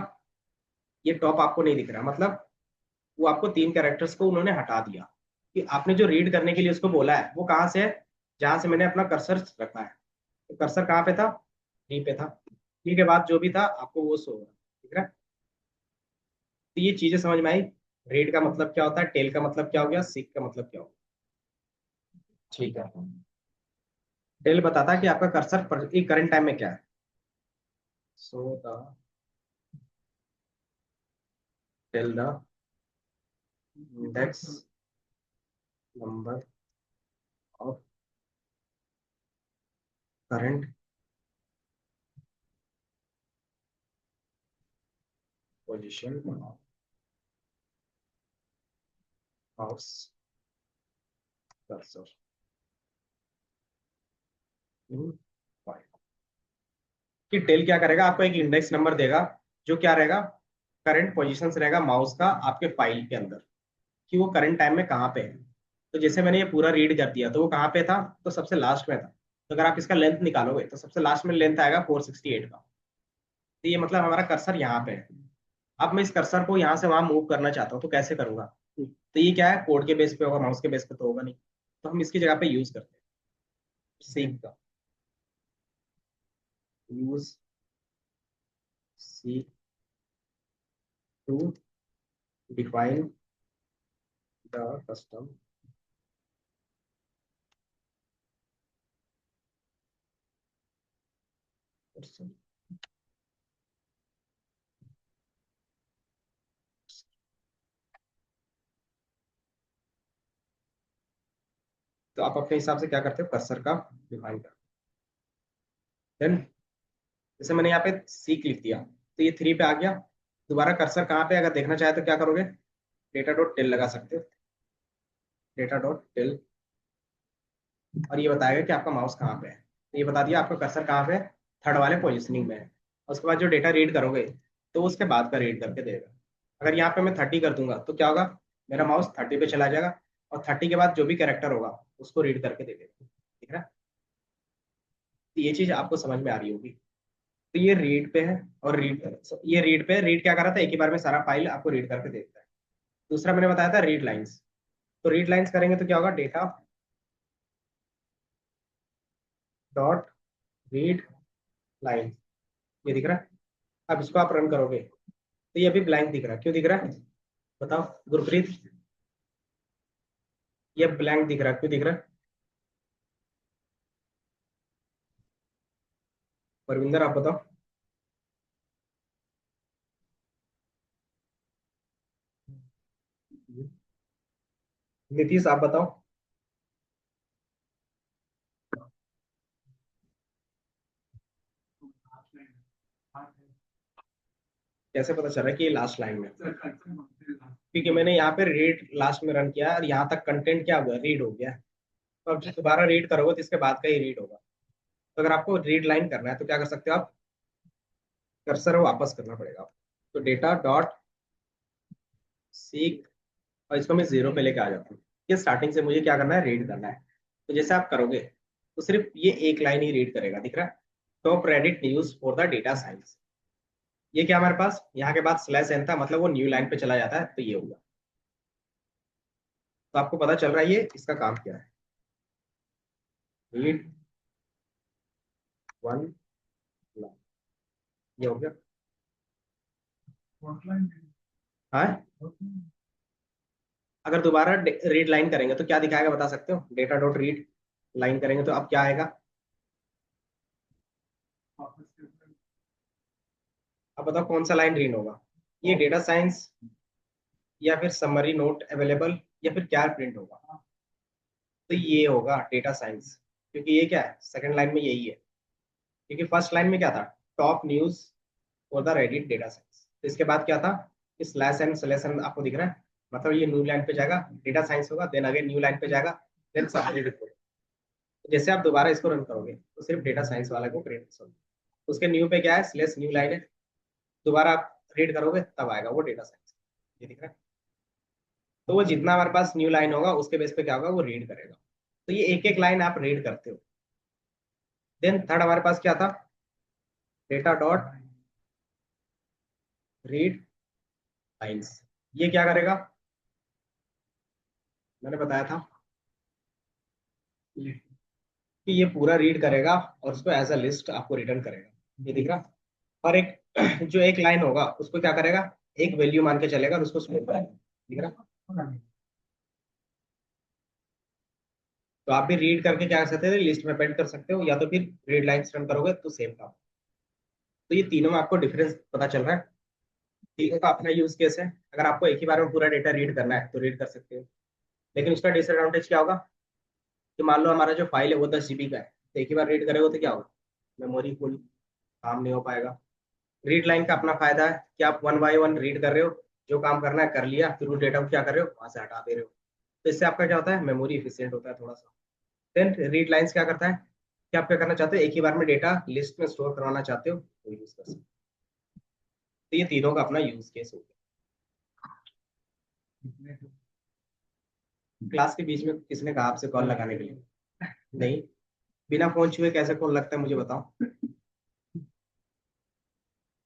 ये टॉप आपको नहीं दिख रहा, मतलब वो आपको 3 कैरेक्टर्स को उन्होंने हटा दिया। कि आपने जो रीड करने के लिए उसको बोला है वो कहाँ से है, जहां से मैंने अपना कर्सर रखा है। तो कर्सर कहाँ पे था, डी पे था। डी के बाद जो भी था आपको वो शो हो रहा है, ठीक है। तो ये चीजें समझ में आई, रीड का मतलब क्या होता है, टेल का मतलब क्या हो गया, सीक का मतलब क्या हो गया। ठीक है, टेल बताता है कि आपका कर्सर करंट टाइम में क्या है। So the tell the index number of current position of cursor in file. कि टेल क्या करेगा, आपको एक इंडेक्स नंबर देगा, जो क्या रहेगा, करंट पोजीशंस रहेगा माउस का आपके फाइल के अंदर, कि वो करंट टाइम में कहाँ पे है। तो जैसे मैंने ये पूरा रीड कर दिया, तो वो कहाँ पे था, तो सबसे लास्ट में था। तो अगर आप इसका लेंथ निकालोगे तो सबसे लास्ट में लेंथ आएगा 468 का। तो ये मतलब हमारा कर्सर यहाँ पे है। अब मैं इस कर्सर को यहाँ से वहां मूव करना चाहता हूँ, तो कैसे करूंगा। तो ये क्या है, कोड के बेस पे होगा, माउस के बेस पे तो होगा नहीं। तो हम इसकी जगह पे यूज करते हैं सीक का, use seek to define the custom person। तो आप अपने हिसाब से क्या करते हो, कर्सर का डिफाइन कर, देन जैसे मैंने यहाँ पे सीक लिख दिया, तो ये 3 पे आ गया। दोबारा कर्सर कहाँ पे, अगर देखना चाहे तो क्या करोगे, डेटा डॉट टेल लगा सकते हो, डेटा डॉट टेल, और ये बताएगा कि आपका माउस कहाँ पे है। तो ये बता दिया आपका कर्सर कहाँ पे है, थर्ड वाले पोजिशनिंग में है। और उसके बाद जो डेटा रीड करोगे तो उसके बाद का रीड करके देगा। अगर यहाँ पे मैं 30 कर दूंगा तो क्या होगा, मेरा माउस 30 पे चला जाएगा, और 30 के बाद जो भी कैरेक्टर होगा उसको रीड करके दे देगा, ठीक है ना। तो ये चीज आपको समझ में आ रही होगी। तो ये रीड पे है, और रीड, ये रीड पे, रीड क्या कर रहा था, एक ही बार में सारा फाइल आपको रीड करके देता है। दूसरा मैंने बताया था रीड लाइंस। तो रीड लाइंस करेंगे तो क्या होगा, डेटा डॉट रीड लाइन, ये दिख रहा है। अब इसको आप रन करोगे तो ये अभी ब्लैंक दिख रहा है, क्यों दिख रहा है, बताओ गुरप्रीत। ये ब्लैंक दिख रहा है, क्यों दिख रहा है, परविंदर आप बताओ। नीतीश आप बताओ। कैसे पता चल रहा है कि ये लास्ट लाइन में, क्योंकि मैंने यहाँ पे रीड लास्ट में रन किया और यहाँ तक कंटेंट क्या हुआ, रीड हो गया। तो अब जब दोबारा रीड करोगे तो इसके बाद का ही रीड होगा। तो अगर आपको रीड लाइन करना है तो क्या कर सकते हो आप, कर्सर वापस करना पड़ेगा आपको। तो डेटा डॉट सीक, और इसको मैं 0 पे लेके आ जाता हूँ, ये स्टार्टिंग से मुझे क्या करना है, रीड करना है। तो जैसे आप करोगे तो सिर्फ ये एक लाइन ही रीड करेगा, दिख रहा है, top Reddit news for the data science. ये क्या हमारे पास यहाँ के बाद स्लैश एन था, मतलब वो न्यू लाइन पे चला जाता है, तो ये होगा। तो आपको पता चल रहा है ये इसका काम क्या है, रीड वन लाइन, ये हो गया। हाँ, अगर दोबारा रीड लाइन करेंगे तो क्या दिखाएगा बता सकते हो? डेटा डॉट रीड लाइन करेंगे तो अब क्या आएगा? अब बताओ कौन सा लाइन रीड होगा? ये डेटा साइंस या फिर समरी नोट अवेलेबल या फिर क्या प्रिंट होगा? तो ये होगा डेटा साइंस, क्योंकि ये क्या है, सेकंड लाइन में यही है। क्योंकि फर्स्ट लाइन में क्या था? Top news for the Reddit data science. तो इसके बाद क्या था कि स्लैश एन आपको दिख रहा है, मतलब ये न्यू लाइन पे जाएगा, डेटा साइंस होगा, देन अगेन न्यू लाइन पे जाएगा, देन समरी रिपोर्ट। जैसे आप दोबारा इसको रन करोगे तो सिर्फ डेटा साइंस वाला को प्रिंट होगा। उसके न्यू पे क्या है? स्लैश न्यू लाइन है। दोबारा आप रीड करोगे तब आएगा वो डेटा साइंस। ये दिख रहा है? तो वो जितना हमारे पास न्यू लाइन होगा उसके बेस पे क्या होगा, वो रीड करेगा। तो ये एक एक लाइन आप रीड करते हो। देन थर्ड हमारे पास क्या था? Data dot read lines. ये क्या करेगा? मैंने बताया था कि ये पूरा रीड करेगा और उसको एज अ लिस्ट आपको रिटर्न करेगा। ये दिख रहा? और एक जो एक लाइन होगा उसको क्या करेगा? एक वैल्यू मान के चलेगा और उसको स्टोर करेगा। दिख रहा? तो आप भी रीड करके क्या कर सकते हो, लिस्ट में पेंट कर सकते हो, या तो फिर रीड लाइंस रन करोगे तो सेम काम। तो ये तीनों में आपको डिफरेंस पता चल रहा है। तीनों का अपना यूज केस है। अगर आपको एक ही बार में पूरा डेटा रीड करना है तो रीड कर सकते हो, लेकिन उसका डिसएडवांटेज क्या होगा कि मान लो हमारा जो फाइल है वो 10 GB का है, तो एक ही बार रीड करेगा तो क्या होगा? मेमोरी फुल, काम नहीं हो पाएगा। रीड लाइन का अपना फायदा है कि आप वन बाय वन रीड कर रहे हो, जो काम करना है कर लिया, फिर उस डेटा को क्या कर रहे हो, वहां से हटा दे रहे हो। तो इससे आपका क्या होता है, मेमोरी इफिशियंट होता है थोड़ा सा। देन रीड लाइंस क्या करता है कि आप क्या करना चाहते हो, एक ही बार में डेटा लिस्ट में स्टोर करवाना चाहते हो तो यूज कर सकते हो। तो ये तीनों का अपना यूज केस हो गया। क्लास के बीच में किसने कहा आपसे कॉल लगाने के लिए? नहीं, बिना फोन छुए कैसे कॉल लगता है मुझे बताओ?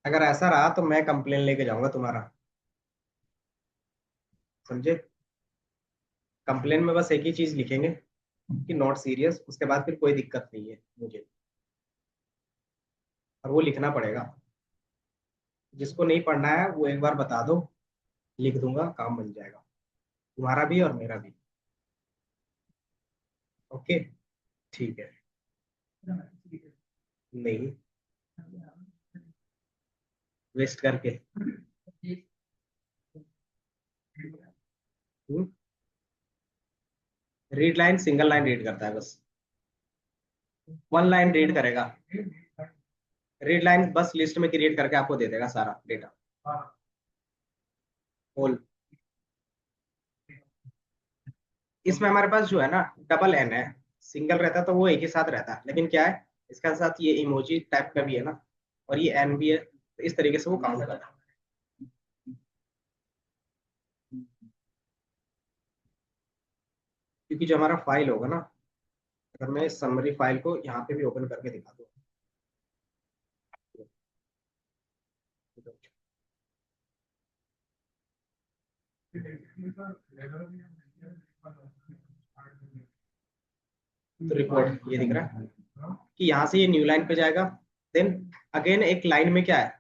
अगर ऐसा रहा तो मैं कंप्लेन लेके जाऊंगा तुम्हारा, समझे? कंप्लेन में बस एक ही चीज लिखेंगे कि नॉट सीरियस, उसके बाद फिर कोई दिक्कत नहीं है मुझे, और वो लिखना पड़ेगा। जिसको नहीं पढ़ना है वो एक बार बता दो, लिख दूंगा, काम बन जाएगा, तुम्हारा भी और मेरा भी। ओके, ठीक है। नहीं, वेस्ट करके। Read line single line read करता है बस, वन लाइन रीड करेगा। रीड लाइन बस लिस्ट में क्रिएट करके आपको दे देगा सारा डेटा होल। इसमें हमारे पास जो है ना, डबल एन है। सिंगल रहता तो वो एक ही साथ रहता, लेकिन क्या है, इसके साथ ये इमोजी टाइप का भी है ना, और ये एन भी है, तो इस तरीके से वो काउंट करता है। क्योंकि जो हमारा फाइल होगा ना, अगर मैं इस समरी फाइल को यहाँ पे भी ओपन करके दिखा दूँ, तो रिपोर्ट ये दिख रहा है कि यहाँ से ये न्यू लाइन पे जाएगा। देन अगेन एक लाइन में क्या है,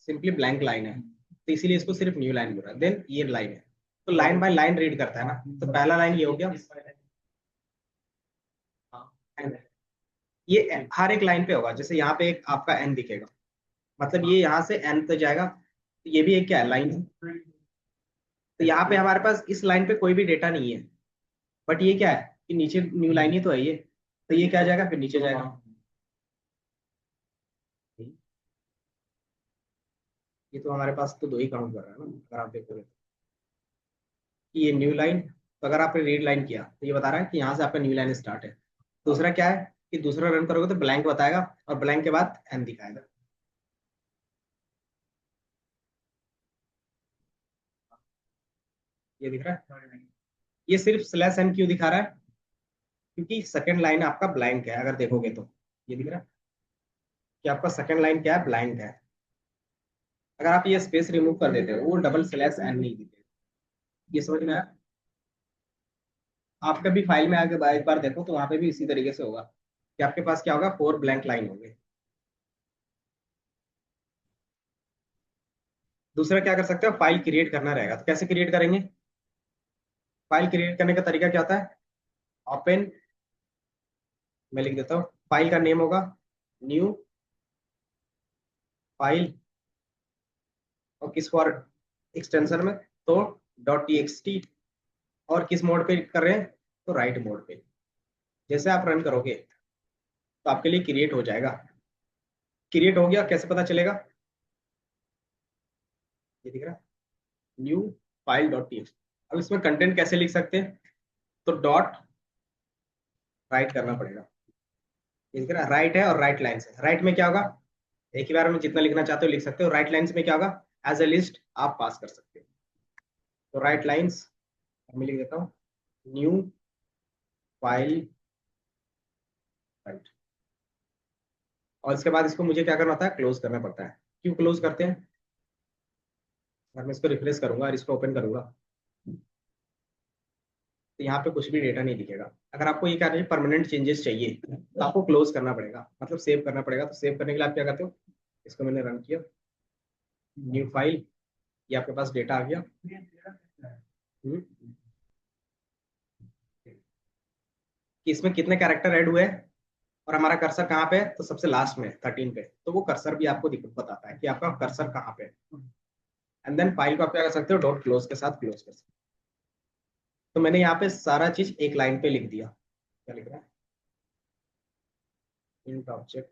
सिंपली ब्लैंक लाइन है, तो इसीलिए इसको सिर्फ न्यू लाइन बोल रहा है। देन ये लाइन है, तो लाइन बाय लाइन रीड करता है ना। तो पहला लाइन ये हो गया, ये हर एक लाइन पे होगा। जैसे यहाँ पे एक आपका एन दिखेगा, मतलब ये यहाँ से एन तक जाएगा, तो ये भी एक क्या है, लाइन है। तो यहाँ पे हमारे पास इस लाइन पे कोई भी डेटा नहीं है, बट ये क्या है कि नीचे न्यू लाइन ही तो है ये, तो ये क्या जाएगा, फिर नीचे जाएगा। ये तो हमारे पास तो दो ही काउंट कर रहा है ना, अगर आप देखोगे कि ये न्यू लाइन, तो अगर आपने रीड लाइन किया तो ये बता रहा है कि यहाँ से आपका न्यू लाइन स्टार्ट है। दूसरा क्या है कि दूसरा रन करोगे तो ब्लैंक बताएगा, और ब्लैंक के बाद एन दिखाएगा। ये दिख रहा है? ये सिर्फ स्लैश एन क्यों दिखा रहा है? क्योंकि सेकंड लाइन आपका ब्लैंक है, अगर देखोगे तो ये दिख रहा है कि आपका सेकंड लाइन क्या है, ब्लैंक है। अगर आप ये स्पेस रिमूव कर देते हो वो डबल स्लैश एन नहीं दिखेगा। ये समझ में आया? आपका भी फाइल में आगे एक बार देखो तो वहां पे भी इसी तरीके से होगा कि आपके पास क्या होगा, 4 ब्लैंक लाइन होंगे। दूसरा क्या कर सकते हो, फाइल क्रिएट करना रहेगा। तो कैसे क्रिएट करेंगे? फाइल क्रिएट करने का तरीका क्या होता है? ओपन, मैं लिख देता हूँ, फाइल का नेम होगा न्यू फाइल, और किस फॉर एक्सटेंशन में, तो डॉट टी, और किस मोड पे कर रहे हैं, तो राइट मोड पे। जैसे आप रन करोगे तो आपके लिए क्रिएट हो जाएगा। क्रिएट हो गया, कैसे पता चलेगा? ये दिख रहा है, न्यू फाइल डॉट टी। अब इसमें कंटेंट कैसे लिख सकते हैं? तो डॉट राइट करना पड़ेगा। ये दिख रहा है, राइट है और राइट लाइन है। राइट में क्या होगा, एक ही बार में जितना लिखना चाहते हो लिख सकते हो। राइट लाइन्स में क्या होगा, एज ए लिस्ट आप पास कर सकते हो। तो राइट लाइन्स मैं लिख देता हूँ, न्यू फाइल राइट। और इसके बाद इसको मुझे क्या करना होता है, क्लोज करना पड़ता है। क्यों क्लोज करते हैं? अगर मैं इसको रिफ्रेश करूंगा और इसको ओपन करूंगा तो यहाँ पे कुछ भी डेटा नहीं दिखेगा। अगर आपको ये क्या चाहिए, परमानेंट चेंजेस चाहिए, तो आपको क्लोज करना पड़ेगा, मतलब सेव करना पड़ेगा। तो सेव करने के लिए आप क्या करते हो, इसको मैंने रन किया, न्यू फाइल, ये आपके पास डेटा आ गया। हम्म, कि इसमें कितने कैरेक्टर ऐड हुए हैं और हमारा कर्सर कहाँ पे है, तो सबसे लास्ट में 13 पे। तो वो कर्सर भी आपको बताता है कि आपका कर्सर कहाँ पे है। एंड देन फाइल को आप क्या कर सकते हो, डॉट क्लोज के साथ क्लोज कर सकते हो। तो मैंने यहाँ पे सारा चीज एक लाइन पे लिख दिया। क्या लिख रहा है, इंट ऑब्जेक्ट,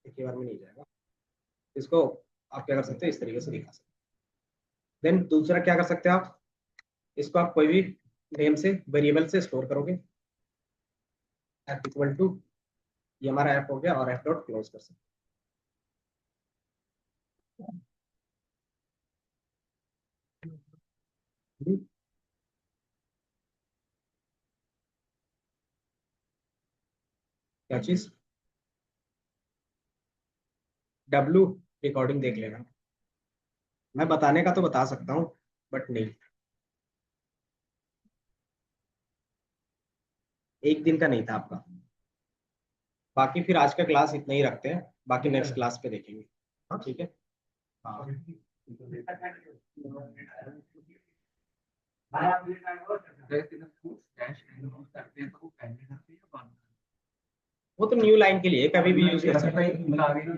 एक ही बार में नहीं जाएगा। इसको आप क्या कर सकते हो, इस तरीके से दिखा सकते हो। देन दूसरा क्या कर सकते हो आप, इसको आप कोई भी नेम से, वेरिएबल से स्टोर करोगे। एफ इक्वल टू, ये हमारा ऐप हो गया, और ऐप डॉट क्लोज कर सकते हो। क्या चीज? डब्लू रिकॉर्डिंग देख लेना। मैं बताने का तो बता सकता हूँ, बट नहीं, एक दिन का नहीं था आपका। बाकी फिर आज का क्लास इतना ही रखते हैं, बाकी नेक्स्ट क्लास पे देखेंगे। हाँ ठीक है। हाँ, वो तो न्यू लाइन के लिए कभी भी यूज कर सकते हैं।